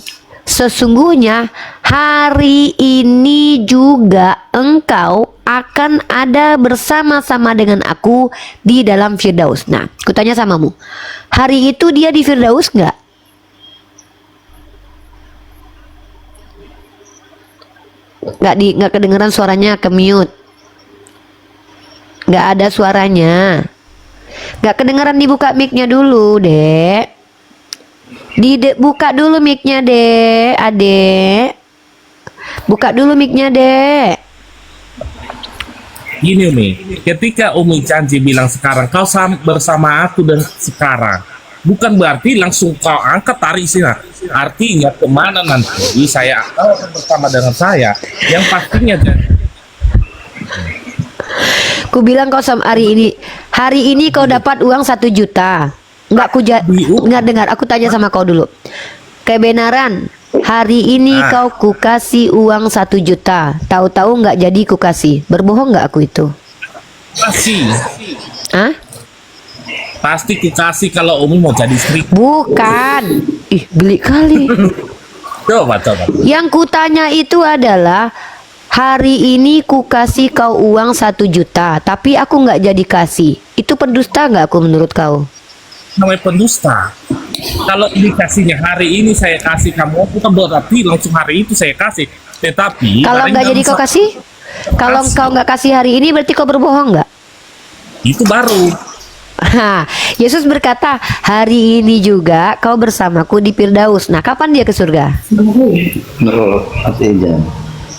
sesungguhnya hari ini juga engkau akan ada bersama-sama dengan aku di dalam Firdaus. Nah, kutanya samamu, hari itu dia di Firdaus nggak? Nggak kedengeran suaranya, ke mute. Nggak ada suaranya. Nggak kedengeran, dibuka mic-nya dulu, Dek. Buka dulu mic-nya, Dek, Adek. Buka dulu mic-nya, Dek. Gini Umi, ketika Umi janji bilang sekarang kau bersama aku dan sekarang, bukan berarti langsung kau angkat tarik sini. Artinya kemana nanti saya kau akan bersama dengan saya, yang pastinya Ku bilang kau sama hari ini kau dapat uang 1 juta. Enggak dengar, aku tanya sama kau dulu. Kebenaran, hari ini kau ku kasih uang 1 juta. Tahu-tahu nggak jadi ku kasih. Berbohong nggak aku itu? kasih. Hah? Pasti ku kasih kalau Umi mau jadi istri. Bukan. Ih, geli kali. Coba. Yang kutanya itu adalah hari ini ku kasih kau uang 1 juta, tapi aku nggak jadi kasih. Itu pendusta nggak aku menurut kau? Namanya pendusta. Kalau dikasihnya hari ini saya kasih kamu, bukan berarti langsung hari itu saya kasih. Tetapi Kalau nggak jadi kau kasih? Kalau kau nggak kasih hari ini berarti kau berbohong nggak? itu baru. Nah, Yesus berkata, hari ini juga kau bersamaku di Firdaus. Nah, kapan dia ke surga?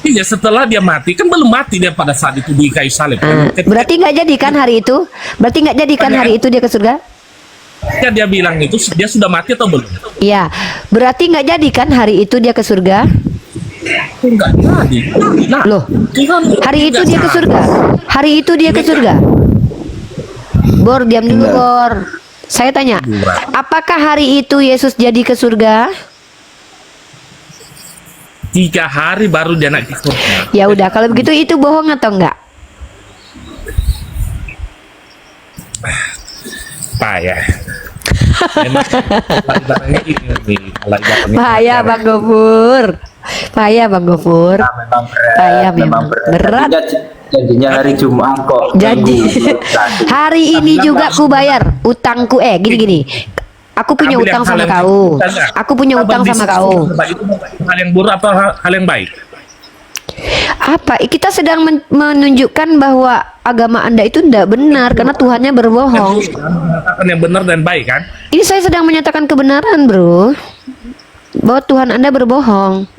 Iya, setelah dia mati, kan belum mati dia pada saat itu di kayu salib. Berarti nggak jadi kan hari itu? Berarti nggak jadi kan hari itu dia ke surga? Ketika dia bilang itu, dia sudah mati atau belum? Iya, berarti nggak jadi kan hari itu dia ke surga? Enggak jadi. Nah, Loh, Tuhan, hari itu dia ke surga. Hari itu dia ke surga. Bor, diam dulu Bor. Saya tanya, apakah hari itu Yesus jadi ke surga? 3 hari baru dia naik ke surga. Ya udah, kalau begitu itu bohong atau enggak? Payah. Memang ibaratnya ini nih, kalau ibaratnya Bahaya Bang Gofur. Bahaya Bang Gofur. Memang berat. Bahaya memang berat. Janjinya hari Jumat kok. Janji. Hari ini juga ku bayar utangku. Gini. Aku punya ambil utang yang hal sama yang kau. baik. Aku punya Abang utang sama bisnis kau. itu hal yang buruk atau hal yang baik? Apa? Kita sedang menunjukkan bahwa agama Anda itu tidak benar karena Tuhannya berbohong. Mengatakan yang benar dan baik kan? Ini saya sedang menyatakan kebenaran, bro. Bahwa Tuhan Anda berbohong.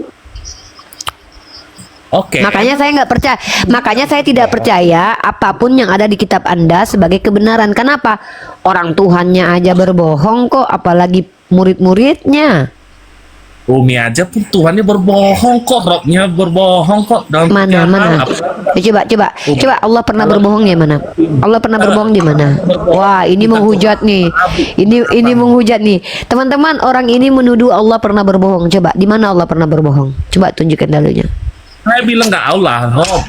Oke. Makanya saya nggak percaya. Makanya saya tidak percaya apapun yang ada di kitab Anda sebagai kebenaran. Kenapa? Orang Tuhannya aja berbohong kok, apalagi murid-muridnya. Umi aja pun Tuhannya berbohong kok, Robnya berbohong kok. Dalam Mana? Coba Allah pernah berbohong di mana? Allah pernah berbohong di mana? Wah, ini menghujat nih. Ini menghujat nih. Teman-teman, orang ini menuduh Allah pernah berbohong. Coba, di mana Allah pernah berbohong? Coba tunjukkan dalilnya. Saya bilang nggak Allah, Rob.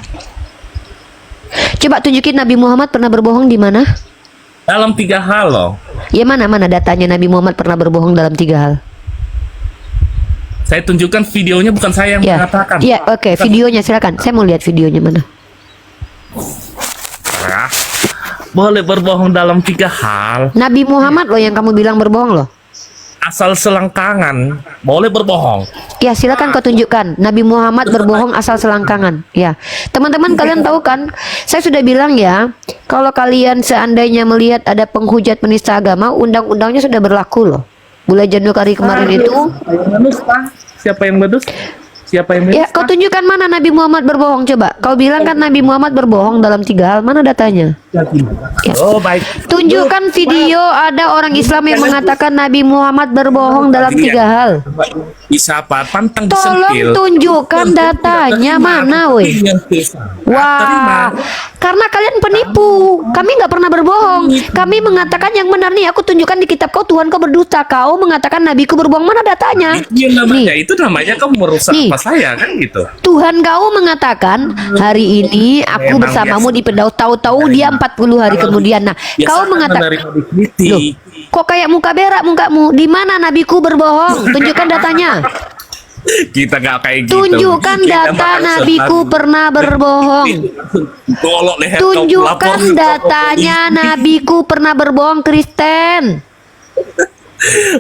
Coba tunjukin Nabi Muhammad pernah berbohong di mana? Dalam 3 hal loh. Ya mana datanya Nabi Muhammad pernah berbohong dalam 3 hal? Saya tunjukkan videonya, bukan saya yang Ya, mengatakan. ya, oke, videonya silakan. Saya mau lihat videonya mana. Ya. Boleh berbohong dalam 3 hal. Nabi Muhammad loh yang kamu bilang berbohong loh. Asal selangkangan boleh berbohong. Ya, silakan kau tunjukkan. Nabi Muhammad berbohong asal selangkangan. Ya, teman-teman kalian tahu kan? Saya sudah bilang ya, kalau kalian seandainya melihat ada penghujat penista agama, undang-undangnya sudah berlaku loh. Bulan Januari kemarin itu. Siapa yang medus? Siapa yang medus? Ya, kau tunjukkan mana Nabi Muhammad berbohong coba. Kau bilang kan Nabi Muhammad berbohong dalam 3 hal. Mana datanya? Ya. Oh, baik. Tunjukkan video ada orang Islam yang mengatakan Nabi Muhammad berbohong dalam 3 hal. Bisa apa? Pantang Tolong disentil. tunjukkan datanya mana, weh. Wah, karena kalian penipu. Kami nggak pernah berbohong. Kami mengatakan yang benar nih. Aku tunjukkan di kitab kau, Tuhan kau berdusta. Kau mengatakan nabiku berbohong. Mana datanya? Itu namanya kamu merusak Nih. apa saya kan gitu. Tuhan kau mengatakan hari ini aku Memang bersamamu biasa. di Firdaus. Tahu-tahu dia 40 hari kemudian. Nah, kau mengatakan, loh, kok kayak muka berak mukamu? Di mana nabiku berbohong? Tunjukkan datanya. Kita nggak kayak gitu. Tunjukkan Kita data makan nabiku selalu. pernah berbohong. Golok leher kau, Tunjukkan lapor. datanya nabiku pernah berbohong, Kristen.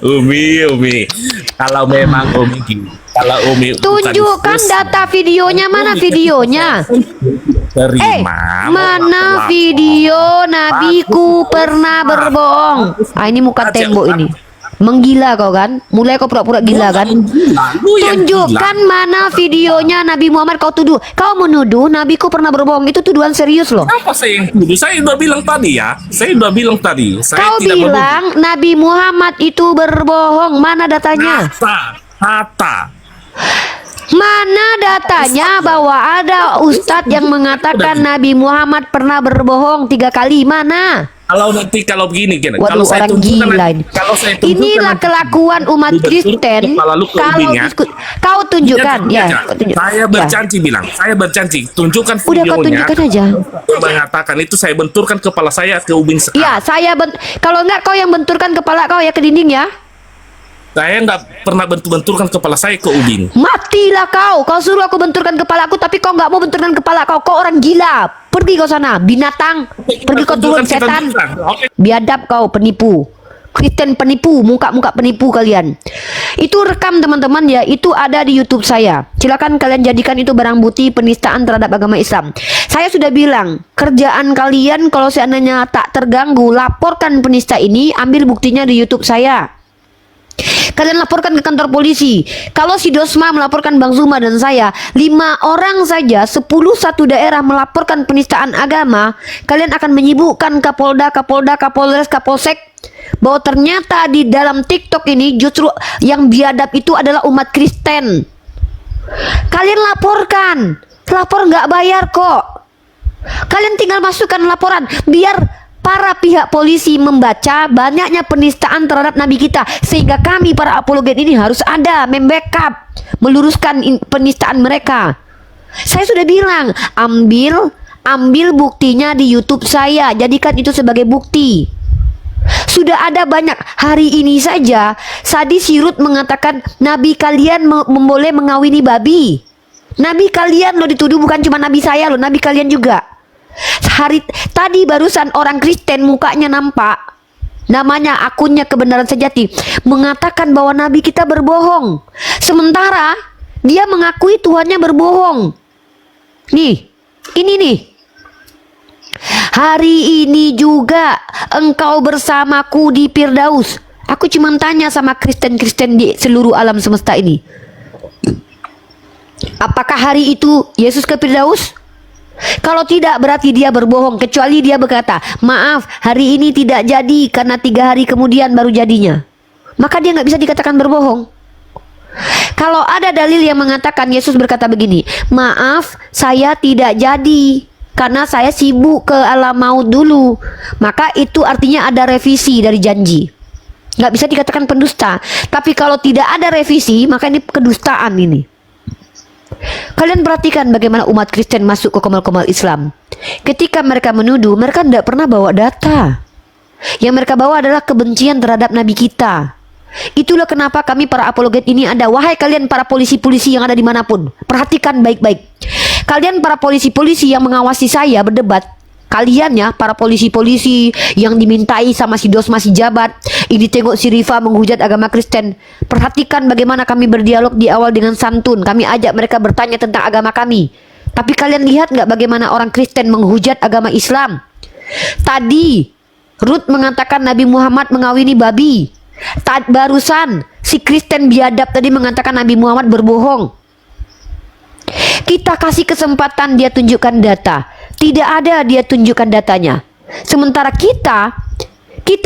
Umi. Kalau memang Umi gini, kalau Umi bukan Tunjukkan Yesus, data videonya, mana videonya? terima. Mana video nabiku pernah berbohong? Ah, ini muka tembok ini. Menggila kau kan? Mulai kau pura-pura gila kan? Lu yang gila. Tunjukkan mana videonya Nabi Muhammad kau tuduh. Kau menuduh nabiku pernah berbohong. Itu tuduhan serius loh. Apa saya yang tuduh? Saya udah bilang tadi ya. Saya udah bilang tadi. Saya Kau tidak bilang Nabi Muhammad itu berbohong. Mana datanya? Kata. Mana datanya bahwa ada ustadz yang mengatakan Nabi Muhammad pernah berbohong 3 kali? Mana? Kalau begini gini. Waduh, Kalau saya orang tunjukkan gila nanti- ini. kalau saya tunjukkan Inilah nanti- kelakuan umat Lu betul, Kristen. kepala lu ke Kalau ubin ya. kau tunjukkan ya. Saya Kau tunjuk. Saya Ya. berjanji bilang. Saya berjanji. Tunjukkan Udah kau videonya. tunjukkan aja. Mengatakan itu saya benturkan kepala saya ke ubin sekarang. Ya, kalau enggak kau yang benturkan kepala kau ya ke dinding ya. Saya nggak pernah benturkan kepala saya ke ubin. Matilah kau. Kau suruh aku benturkan kepala aku, tapi kau nggak mau benturkan kepala kau. Kau orang gila. Pergi kau sana, binatang. Pergi kau turun Tunjukkan, kita setan. tunjukkan. Oke. Biadab kau penipu. Kristen penipu, muka-muka penipu kalian. Itu rekam teman-teman ya, itu ada di YouTube saya. Silakan kalian jadikan itu barang bukti penistaan terhadap agama Islam. Saya sudah bilang, kerjaan kalian kalau seandainya tak terganggu, laporkan penista ini, ambil buktinya di YouTube saya. Kalian laporkan ke kantor polisi. Kalau si Dosma melaporkan Bang Zuma dan saya, 5 orang saja, 10 satu daerah melaporkan penistaan agama, kalian akan menyibukkan Kapolda, Kapolres, Kapolsek bahwa ternyata di dalam TikTok ini justru yang biadab itu adalah umat Kristen. Kalian laporkan. Lapor nggak bayar kok. Kalian tinggal masukkan laporan biar para pihak polisi membaca banyaknya penistaan terhadap Nabi kita, sehingga kami para apologet ini harus ada membackup, meluruskan penistaan mereka. Saya sudah bilang, ambil buktinya di YouTube saya, jadikan itu sebagai bukti. Sudah ada banyak. Hari ini saja Sadi Sirut mengatakan Nabi kalian boleh mengawini babi. Nabi kalian lo dituduh, bukan cuma Nabi saya lo, Nabi kalian juga. Tadi barusan orang Kristen mukanya nampak, namanya akunnya Kebenaran Sejati, mengatakan bahwa Nabi kita berbohong, sementara dia mengakui Tuhannya berbohong. Nih, ini nih. Hari ini juga engkau bersamaku di Firdaus. Aku cuma tanya sama Kristen-Kristen di seluruh alam semesta ini, apakah hari itu Yesus ke Firdaus? Kalau tidak, berarti dia berbohong. Kecuali dia berkata, maaf, hari ini tidak jadi karena 3 hari kemudian baru jadinya, maka dia nggak bisa dikatakan berbohong. Kalau ada dalil yang mengatakan Yesus berkata begini, maaf, saya tidak jadi karena saya sibuk ke alam maut dulu, maka itu artinya ada revisi dari janji. Nggak bisa dikatakan pendusta. Tapi kalau tidak ada revisi, maka ini kedustaan ini. Kalian perhatikan bagaimana umat Kristen masuk ke komal-komal Islam. Ketika mereka menuduh, mereka tidak pernah bawa data. Yang mereka bawa adalah kebencian terhadap Nabi kita. Itulah kenapa kami para apologet ini ada. Wahai kalian para polisi-polisi yang ada dimanapun, perhatikan baik-baik. Kalian para polisi-polisi yang mengawasi saya berdebat, kalian ya para polisi-polisi yang dimintai sama si Dos masih jabat, ini tengok si Rifa menghujat agama Kristen. Perhatikan bagaimana kami berdialog di awal dengan santun. Kami ajak mereka bertanya tentang agama kami. Tapi kalian lihat nggak bagaimana orang Kristen menghujat agama Islam? Tadi Ruth mengatakan Nabi Muhammad mengawini babi. Barusan si Kristen biadab tadi mengatakan Nabi Muhammad berbohong. Kita kasih kesempatan dia tunjukkan data. Tidak ada dia tunjukkan datanya. Sementara kita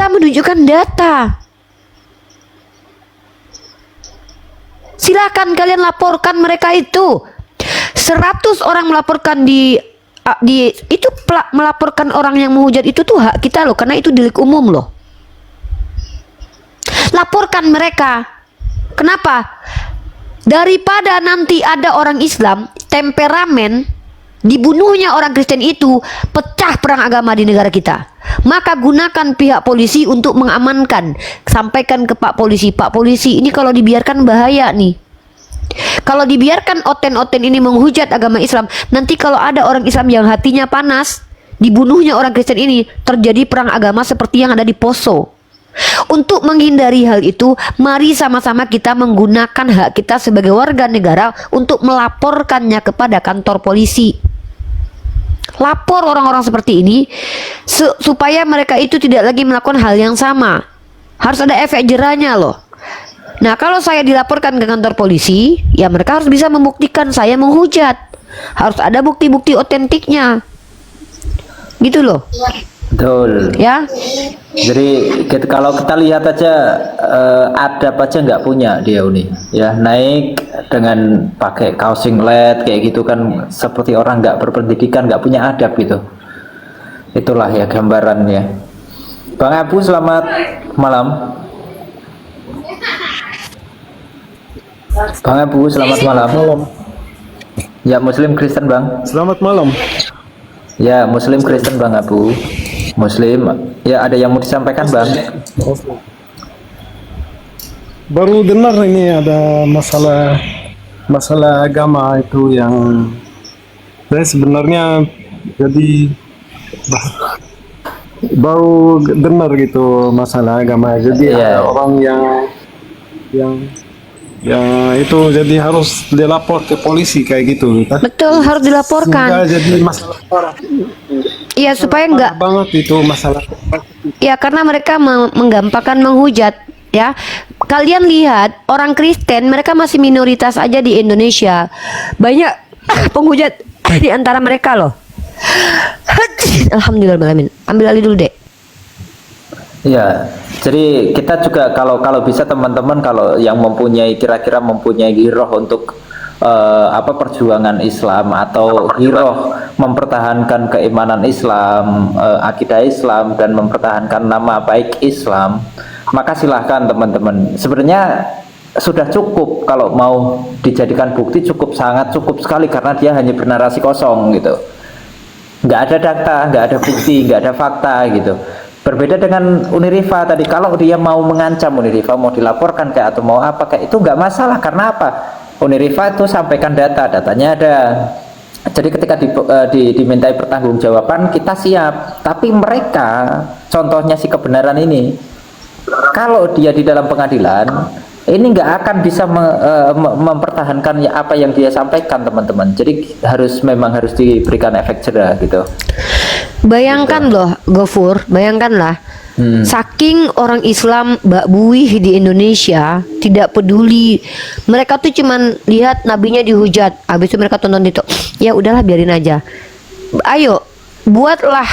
menunjukkan data. Silakan kalian laporkan mereka itu. 100 orang melaporkan melaporkan orang yang menghujat itu tuh hak kita loh, karena itu delik umum loh. Laporkan mereka. Kenapa? Daripada nanti ada orang Islam temperamen, dibunuhnya orang Kristen itu, pecah perang agama di negara kita. Maka gunakan pihak polisi untuk mengamankan. Sampaikan ke Pak Polisi, Pak Polisi, ini kalau dibiarkan bahaya nih. Kalau dibiarkan oten-oten ini menghujat agama Islam, nanti kalau ada orang Islam yang hatinya panas, dibunuhnya orang Kristen ini, terjadi perang agama seperti yang ada di Poso. Untuk menghindari hal itu, mari sama-sama kita menggunakan hak kita sebagai warga negara untuk melaporkannya kepada kantor polisi. Lapor orang-orang seperti ini supaya mereka itu tidak lagi melakukan hal yang sama. Harus ada efek jerahnya loh. Nah, kalau saya dilaporkan ke kantor polisi, ya mereka harus bisa membuktikan saya menghujat. Harus ada bukti-bukti otentiknya. Gitu loh. Betul. Ya. Jadi kalau kita lihat aja adab aja nggak punya dia Uni. Ya, naik dengan pakai kaos singlet kayak gitu kan, seperti orang nggak berpendidikan, nggak punya adab gitu. Itulah ya gambarannya. Bang Abu, selamat malam. Bang Abu, selamat malam. Ya, Muslim Kristen Bang. Selamat malam. Ya, Muslim Kristen Bang Abu. Muslim. Ya, ada yang mau disampaikan Bang? Baru dengar ini ada masalah agama itu yang saya sebenarnya jadi baru dengar gitu masalah agama. Jadi ada orang yang itu jadi harus dilapor ke polisi kayak gitu. Betul, harus dilaporkan. Sehingga jadi masalah parah. Iya, supaya enggak banget itu masalah. Ya, karena mereka menggampangkan menghujat ya. Kalian lihat orang Kristen, mereka masih minoritas aja di Indonesia. Banyak penghujat di antara mereka loh. Alhamdulillahirrahmanirrahim. Ambil alih dulu, Dek. Iya, jadi kita juga kalau bisa teman-teman kalau yang kira-kira mempunyai giroh untuk perjuangan Islam atau giroh mempertahankan keimanan Islam, akidah Islam, dan mempertahankan nama baik Islam, maka silahkan teman-teman. Sebenarnya sudah cukup kalau mau dijadikan bukti, sangat cukup sekali, karena dia hanya bernarasi kosong gitu. Nggak ada data, nggak ada bukti, nggak ada fakta gitu. Berbeda dengan Unirifa tadi, kalau dia mau mengancam Unirifa, mau dilaporkan kayak atau mau apa kayak itu nggak masalah. Karena apa? Unirifa itu sampaikan datanya ada. Jadi ketika dimintai pertanggungjawaban, kita siap. Tapi mereka, contohnya si kebenaran ini, kalau dia di dalam pengadilan, ini nggak akan bisa mempertahankan apa yang dia sampaikan, teman-teman. Jadi memang harus diberikan efek jerah gitu. Bayangkan loh, Gofur, bayangkanlah. Saking orang Islam Mbak Buih di Indonesia tidak peduli, mereka tuh cuman lihat nabinya dihujat, habis itu mereka tonton itu, ya udahlah biarin aja. Ayo buatlah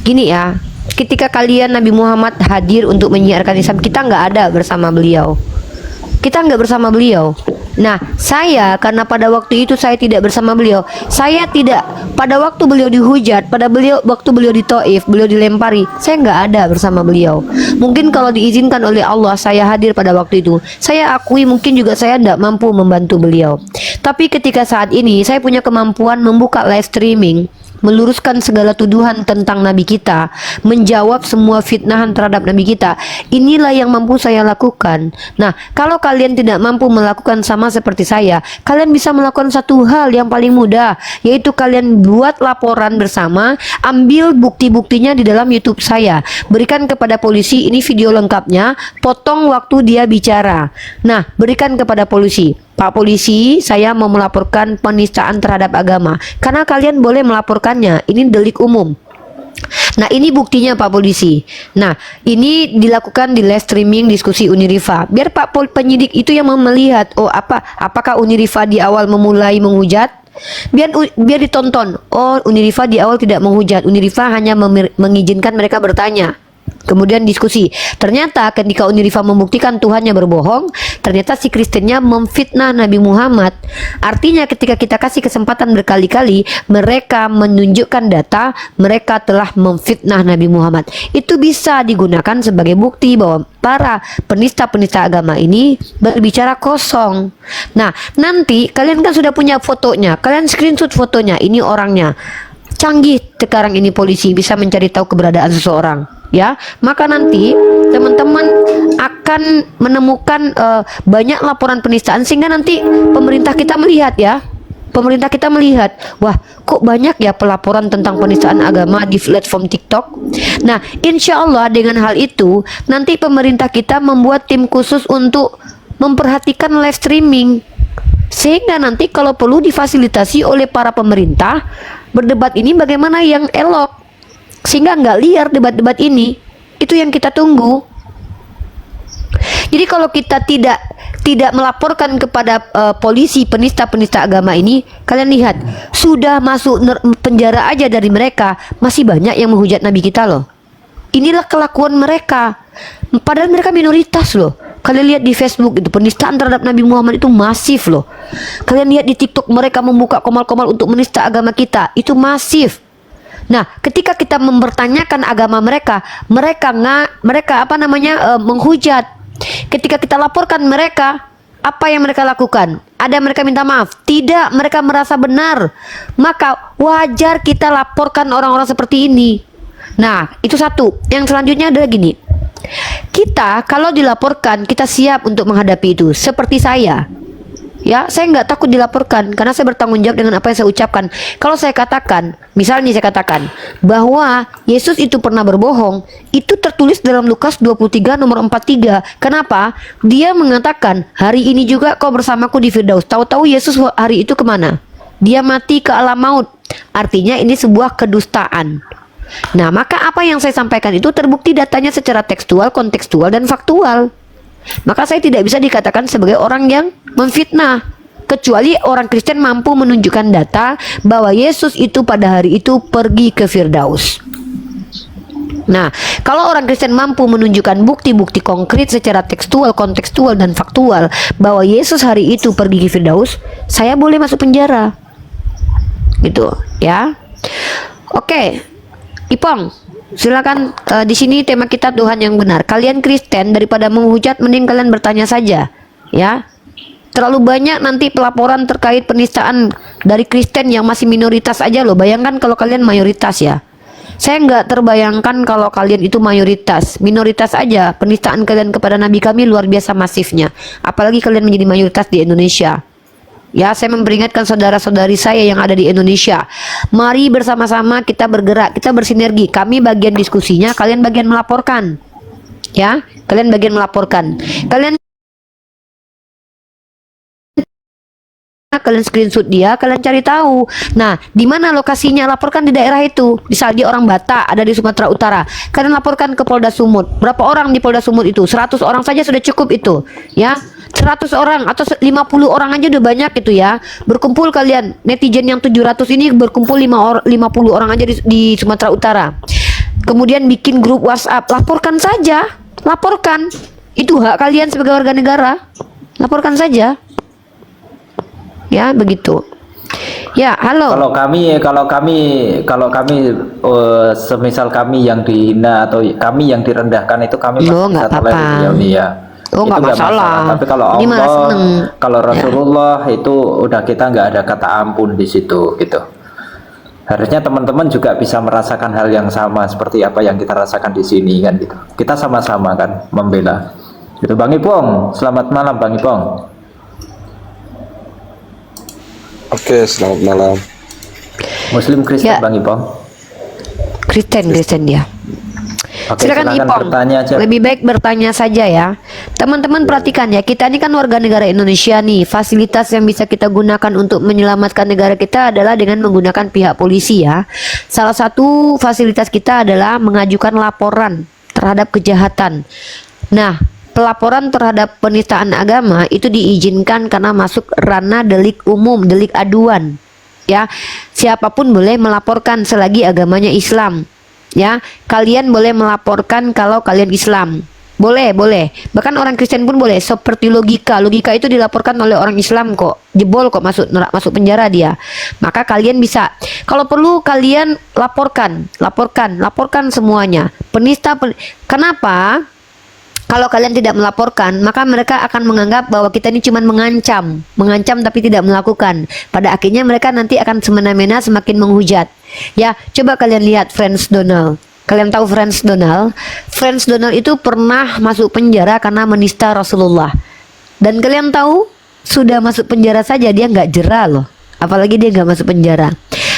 gini ya, ketika kalian Nabi Muhammad hadir untuk menyiarkan Islam, kita nggak ada bersama beliau, kita nggak bersama beliau. Nah, saya karena pada waktu itu saya tidak bersama beliau, saya tidak pada waktu beliau dihujat, waktu beliau di Taif, beliau dilempari, saya nggak ada bersama beliau. Mungkin kalau diizinkan oleh Allah saya hadir pada waktu itu, saya akui mungkin juga saya tidak mampu membantu beliau. Tapi ketika saat ini saya punya kemampuan membuka live streaming, meluruskan segala tuduhan tentang Nabi kita, menjawab semua fitnahan terhadap Nabi kita. Inilah yang mampu saya lakukan. Nah, kalau kalian tidak mampu melakukan sama seperti saya, kalian bisa melakukan satu hal yang paling mudah, yaitu kalian buat laporan bersama, ambil bukti-buktinya di dalam YouTube saya, berikan kepada polisi, ini video lengkapnya, potong waktu dia bicara. Nah, berikan kepada polisi. Pak polisi, saya mau melaporkan penistaan terhadap agama. Karena kalian boleh melaporkannya, ini delik umum. Nah, ini buktinya Pak polisi. Nah, ini dilakukan di live streaming diskusi Unirifa. Biar penyidik itu yang melihat, oh apakah Unirifa di awal memulai menghujat? Biar ditonton. Oh, Unirifa di awal tidak menghujat. Unirifa hanya mengizinkan mereka bertanya. Kemudian diskusi. Ternyata ketika Unirifa membuktikan Tuhannya berbohong, ternyata si Kristennya memfitnah Nabi Muhammad. Artinya ketika kita kasih kesempatan berkali-kali, mereka menunjukkan data mereka telah memfitnah Nabi Muhammad. Itu bisa digunakan sebagai bukti bahwa para penista-penista agama ini berbicara kosong. Nah, nanti kalian kan sudah punya fotonya, kalian screenshot fotonya, ini orangnya. Canggih sekarang ini polisi bisa mencari tahu keberadaan seseorang, ya. Maka nanti teman-teman akan menemukan banyak laporan penistaan, sehingga nanti pemerintah kita melihat, ya. Pemerintah kita melihat, wah, kok banyak ya pelaporan tentang penistaan agama di platform TikTok. Nah, insya Allah dengan hal itu nanti pemerintah kita membuat tim khusus untuk memperhatikan live streaming, sehingga nanti kalau perlu difasilitasi oleh para pemerintah, berdebat ini bagaimana yang elok, sehingga nggak liar debat-debat ini. Itu yang kita tunggu. Jadi kalau kita tidak melaporkan kepada polisi penista-penista agama ini, kalian lihat, sudah masuk penjara aja dari mereka, masih banyak yang menghujat Nabi kita loh. Inilah kelakuan mereka, padahal mereka minoritas loh. Kalian lihat di Facebook itu, penistaan terhadap Nabi Muhammad itu masif loh. Kalian lihat di TikTok, mereka membuka komal-komal untuk menista agama kita, itu masif. Nah, ketika kita mempertanyakan agama mereka menghujat. Ketika kita laporkan mereka, apa yang mereka lakukan? Ada mereka minta maaf? Tidak, mereka merasa benar. Maka wajar kita laporkan orang-orang seperti ini. Nah, itu satu. Yang selanjutnya adalah gini. Kita kalau dilaporkan, kita siap untuk menghadapi itu. Seperti saya, ya, saya nggak takut dilaporkan karena saya bertanggung jawab dengan apa yang saya ucapkan. Kalau saya katakan, misalnya saya katakan bahwa Yesus itu pernah berbohong, itu tertulis dalam Lukas 23 nomor 43. Kenapa? Dia mengatakan, hari ini juga kau bersamaku di Firdaus. Tahu-tahu Yesus hari itu kemana? Dia mati ke alam maut. Artinya ini sebuah kedustaan. Nah, maka apa yang saya sampaikan itu terbukti datanya secara tekstual, kontekstual, dan faktual. Maka saya tidak bisa dikatakan sebagai orang yang memfitnah, kecuali orang Kristen mampu menunjukkan data bahwa Yesus itu pada hari itu pergi ke Firdaus. Nah, kalau orang Kristen mampu menunjukkan bukti-bukti konkret secara tekstual, kontekstual, dan faktual bahwa Yesus hari itu pergi ke Firdaus, saya boleh masuk penjara. Gitu, ya. Oke. Ipong, silakan. Di sini tema kita Tuhan yang benar. Kalian Kristen daripada menghujat, mending kalian bertanya saja, ya. Terlalu banyak nanti pelaporan terkait penistaan dari Kristen yang masih minoritas aja loh. Bayangkan kalau kalian mayoritas, ya. Saya nggak terbayangkan kalau kalian itu mayoritas. Minoritas aja penistaan kalian kepada Nabi kami luar biasa masifnya. Apalagi kalian menjadi mayoritas di Indonesia. Ya, saya memperingatkan saudara-saudari saya yang ada di Indonesia. Mari bersama-sama kita bergerak, kita bersinergi. Kami bagian diskusinya, kalian bagian melaporkan. Ya, kalian bagian melaporkan. Kalian screenshot dia, kalian cari tahu. Nah, di mana lokasinya? Laporkan di daerah itu. Misal dia orang Batak, ada di Sumatera Utara. Kalian laporkan ke Polda Sumut. Berapa orang di Polda Sumut itu? 100 orang saja sudah cukup itu, ya. 100 orang atau 50 orang aja udah banyak itu, ya. Berkumpul kalian, netizen yang 700 ini berkumpul 50 orang aja di Sumatera Utara. Kemudian bikin grup WhatsApp, laporkan saja. Laporkan. Itu hak kalian sebagai warga negara. Laporkan saja. Ya, begitu. Ya, halo. Kalau kami semisal kami yang dihina atau kami yang direndahkan, itu kami Loh, masih nggak bisa tolerir, apa-apa. ya, Uni, ya. Oh, Itu nggak nggak masalah. Tapi kalau Ini malah Allah, seneng. kalau Rasulullah itu udah kita nggak ada kata ampun di situ, gitu. Harusnya teman-teman juga bisa merasakan hal yang sama seperti apa yang kita rasakan di sini kan gitu. Kita sama-sama kan membela. Gitu Bang Ipong, selamat malam Bang Ipong. Oke, selamat malam. Muslim Kristen Ya. Bang Ipong. Kristen dia. Oke, Silakan Ipong. bertanya aja. Lebih baik bertanya saja ya. Teman-teman perhatikan ya, kita ini kan warga negara Indonesia nih. Fasilitas yang bisa kita gunakan untuk menyelamatkan negara kita adalah dengan menggunakan pihak polisi ya. Salah satu fasilitas kita adalah mengajukan laporan terhadap kejahatan. Nah, pelaporan terhadap penistaan agama itu diizinkan karena masuk ranah delik umum, delik aduan. Ya, siapapun boleh melaporkan selagi agamanya Islam. Ya, kalian boleh melaporkan kalau kalian Islam. Boleh. Bahkan orang Kristen pun boleh. Seperti logika itu dilaporkan oleh orang Islam kok. Jebol kok masuk penjara dia. Maka kalian bisa. Kalau perlu kalian laporkan semuanya. Kenapa? Kalau kalian tidak melaporkan, maka mereka akan menganggap bahwa kita ini cuma mengancam tapi tidak melakukan. Pada akhirnya mereka nanti akan semena-mena semakin menghujat. Ya, coba kalian lihat Franz Donald. Kalian tahu Franz Donald? Franz Donald itu pernah masuk penjara karena menista Rasulullah. Dan kalian tahu, sudah masuk penjara saja dia nggak jera loh. Apalagi dia nggak masuk penjara.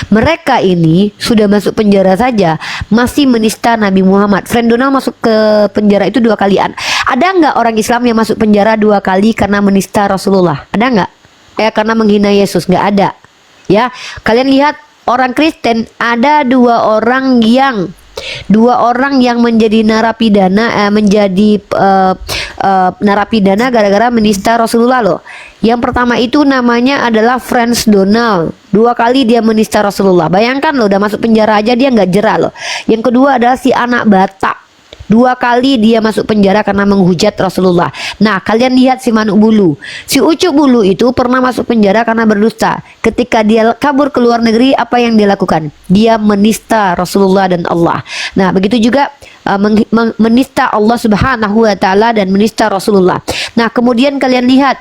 Mereka ini sudah masuk penjara saja masih menista Nabi Muhammad. Franz Donald masuk ke penjara itu 2 kali. Ada nggak orang Islam yang masuk penjara 2 kali karena menista Rasulullah? Ada nggak? Karena menghina Yesus? Nggak ada. Ya, kalian lihat orang Kristen ada 2 orang yang menjadi narapidana narapidana gara-gara menista Rasulullah loh. Yang pertama itu namanya adalah Franz Donald. 2 kali dia menista Rasulullah. Bayangkan loh, udah masuk penjara aja dia nggak jera loh. Yang kedua adalah si anak Batak. 2 kali dia masuk penjara karena menghujat Rasulullah. Nah, kalian lihat si Manuk Bulu. Si Ucuk Bulu itu pernah masuk penjara karena berdusta. Ketika dia kabur ke luar negeri, apa yang dia lakukan? Dia menista Rasulullah dan Allah. Nah, begitu juga menista Allah Subhanahu wa taala dan menista Rasulullah. Nah, kemudian kalian lihat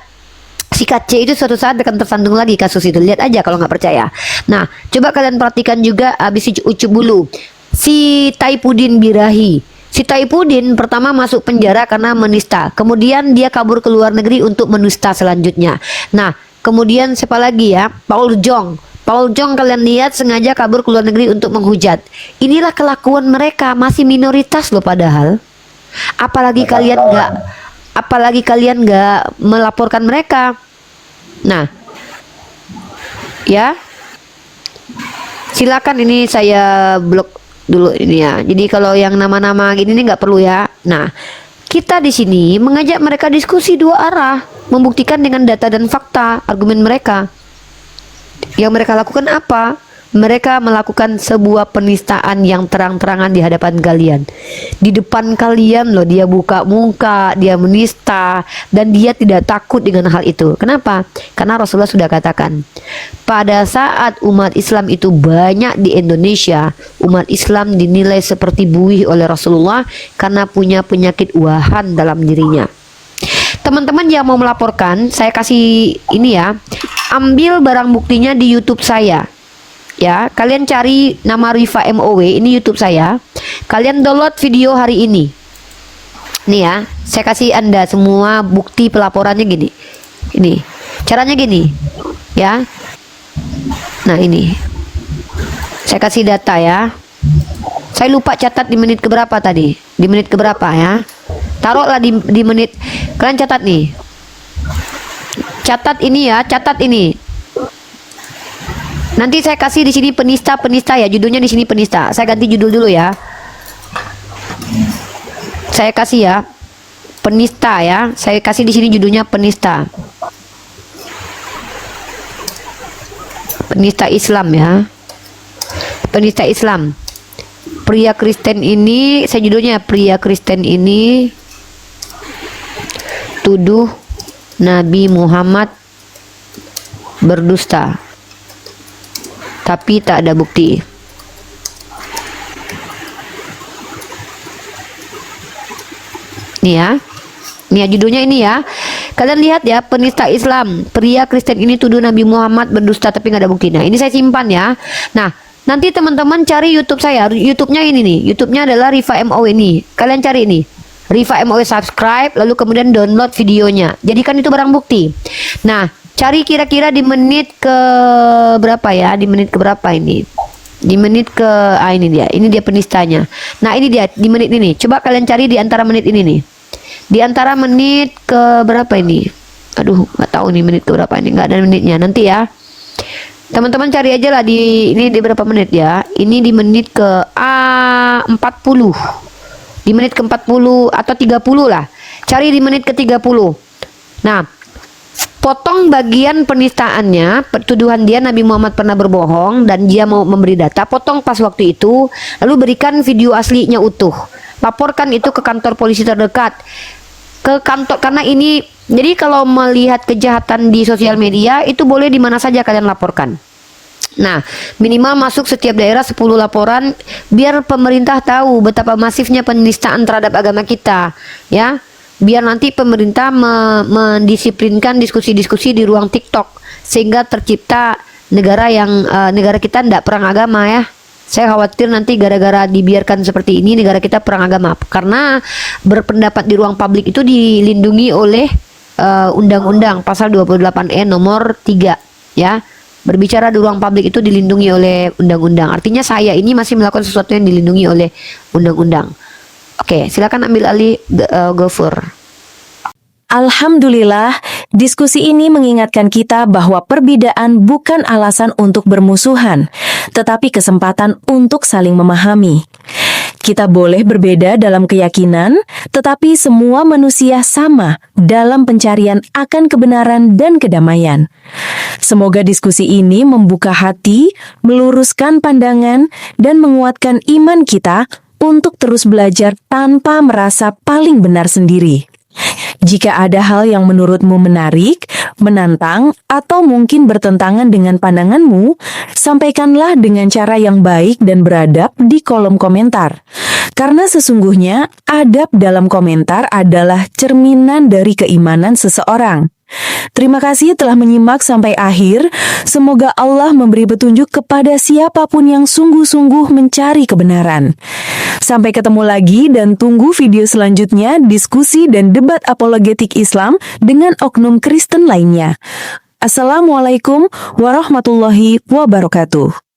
si Kacce itu suatu saat akan tersandung lagi kasus itu. Lihat aja kalau nggak percaya. Nah, coba kalian perhatikan juga habis si Ucuk Bulu. Si Taipudin Birahi. Si Taipudin pertama masuk penjara karena menista. Kemudian dia kabur ke luar negeri untuk menista selanjutnya. Nah, kemudian siapa lagi ya? Paul Jong kalian lihat sengaja kabur ke luar negeri untuk menghujat. Inilah kelakuan mereka, masih minoritas loh padahal. Apalagi kalian nggak melaporkan mereka. Nah, ya, silakan ini saya blok dulu ini ya. Jadi kalau yang nama-nama gini nih nggak perlu ya. Nah, kita di sini mengajak mereka diskusi 2 arah, membuktikan dengan data dan fakta argumen mereka. Yang mereka lakukan apa? Mereka melakukan sebuah penistaan yang terang-terangan di hadapan kalian. Di depan kalian loh, dia buka muka, dia menista, dan dia tidak takut dengan hal itu. Kenapa? Karena Rasulullah sudah katakan, pada saat umat Islam itu banyak di Indonesia, umat Islam dinilai seperti buih oleh Rasulullah karena punya penyakit wahan dalam dirinya. Teman-teman yang mau melaporkan, saya kasih ini ya, ambil barang buktinya di YouTube saya. Ya, kalian cari nama Rifa MOW, ini YouTube saya. Kalian download video hari ini. Nih ya, saya kasih Anda semua bukti pelaporannya gini. Ini. Caranya gini. Ya. Nah, ini. Saya kasih data ya. Saya lupa catat di menit keberapa tadi. Di menit keberapa ya. Taruhlah di menit. Kalian catat nih. Catat ini ya, catat ini. Nanti saya kasih di sini penista ya, judulnya di sini penista. Saya ganti judul dulu ya. Saya kasih ya penista ya. Saya kasih di sini judulnya penista. Penista Islam ya. Penista Islam. Pria Kristen ini, saya judulnya pria Kristen ini tuduh Nabi Muhammad berdusta. Tapi tak ada bukti. Nih ya. Nih ya judulnya ini ya. Kalian lihat ya, penista Islam. Pria Kristen ini tuduh Nabi Muhammad berdusta tapi nggak ada bukti. Nah, ini saya simpan ya. Nah, Nanti teman-teman cari YouTube saya. YouTube-nya ini nih. YouTube-nya adalah Rifa MOW ini. Kalian cari ini. Rifa MOW, subscribe, lalu kemudian download videonya. Jadikan itu barang bukti. Nah, cari kira-kira di menit ke berapa ya? Di menit ke berapa ini? Di menit ke ini dia. Ini dia penistanya. Nah, ini dia di menit ini. Coba kalian cari di antara menit ini nih. Di antara menit ke berapa ini? Aduh, nggak tahu nih menit ke berapa ini. Nggak ada menitnya. Nanti ya. Teman-teman cari aja lah di ini di berapa menit ya. Ini di menit ke 40. Di menit ke 40 atau 30 lah. Cari di menit ke 30. Nah, potong bagian penistaannya, tuduhan dia Nabi Muhammad pernah berbohong dan dia mau memberi data, potong pas waktu itu, lalu berikan video aslinya utuh. Laporkan itu ke kantor polisi terdekat. Ke kantor, karena ini, jadi kalau melihat kejahatan di sosial media itu boleh di mana saja kalian laporkan. Nah, minimal masuk setiap daerah 10 laporan biar pemerintah tahu betapa masifnya penistaan terhadap agama kita, ya. Biar nanti pemerintah mendisiplinkan diskusi-diskusi di ruang TikTok sehingga tercipta negara yang negara kita tidak perang agama ya. Saya khawatir nanti gara-gara dibiarkan seperti ini negara kita perang agama karena berpendapat di ruang publik itu dilindungi oleh undang-undang pasal 28E nomor 3 ya. Berbicara di ruang publik itu dilindungi oleh undang-undang. Artinya saya ini masih melakukan sesuatu yang dilindungi oleh undang-undang. Oke, silakan ambil alih Gofur. Alhamdulillah, diskusi ini mengingatkan kita bahwa perbedaan bukan alasan untuk bermusuhan, tetapi kesempatan untuk saling memahami. Kita boleh berbeda dalam keyakinan, tetapi semua manusia sama dalam pencarian akan kebenaran dan kedamaian. Semoga diskusi ini membuka hati, meluruskan pandangan, dan menguatkan iman kita untuk terus belajar tanpa merasa paling benar sendiri. Jika ada hal yang menurutmu menarik, menantang, atau mungkin bertentangan dengan pandanganmu, sampaikanlah dengan cara yang baik dan beradab di kolom komentar. Karena sesungguhnya, adab dalam komentar adalah cerminan dari keimanan seseorang. Terima kasih telah menyimak sampai akhir. Semoga Allah memberi petunjuk kepada siapapun yang sungguh-sungguh mencari kebenaran. Sampai ketemu lagi dan tunggu video selanjutnya diskusi dan debat apologetik Islam dengan oknum Kristen lainnya. Assalamualaikum warahmatullahi wabarakatuh.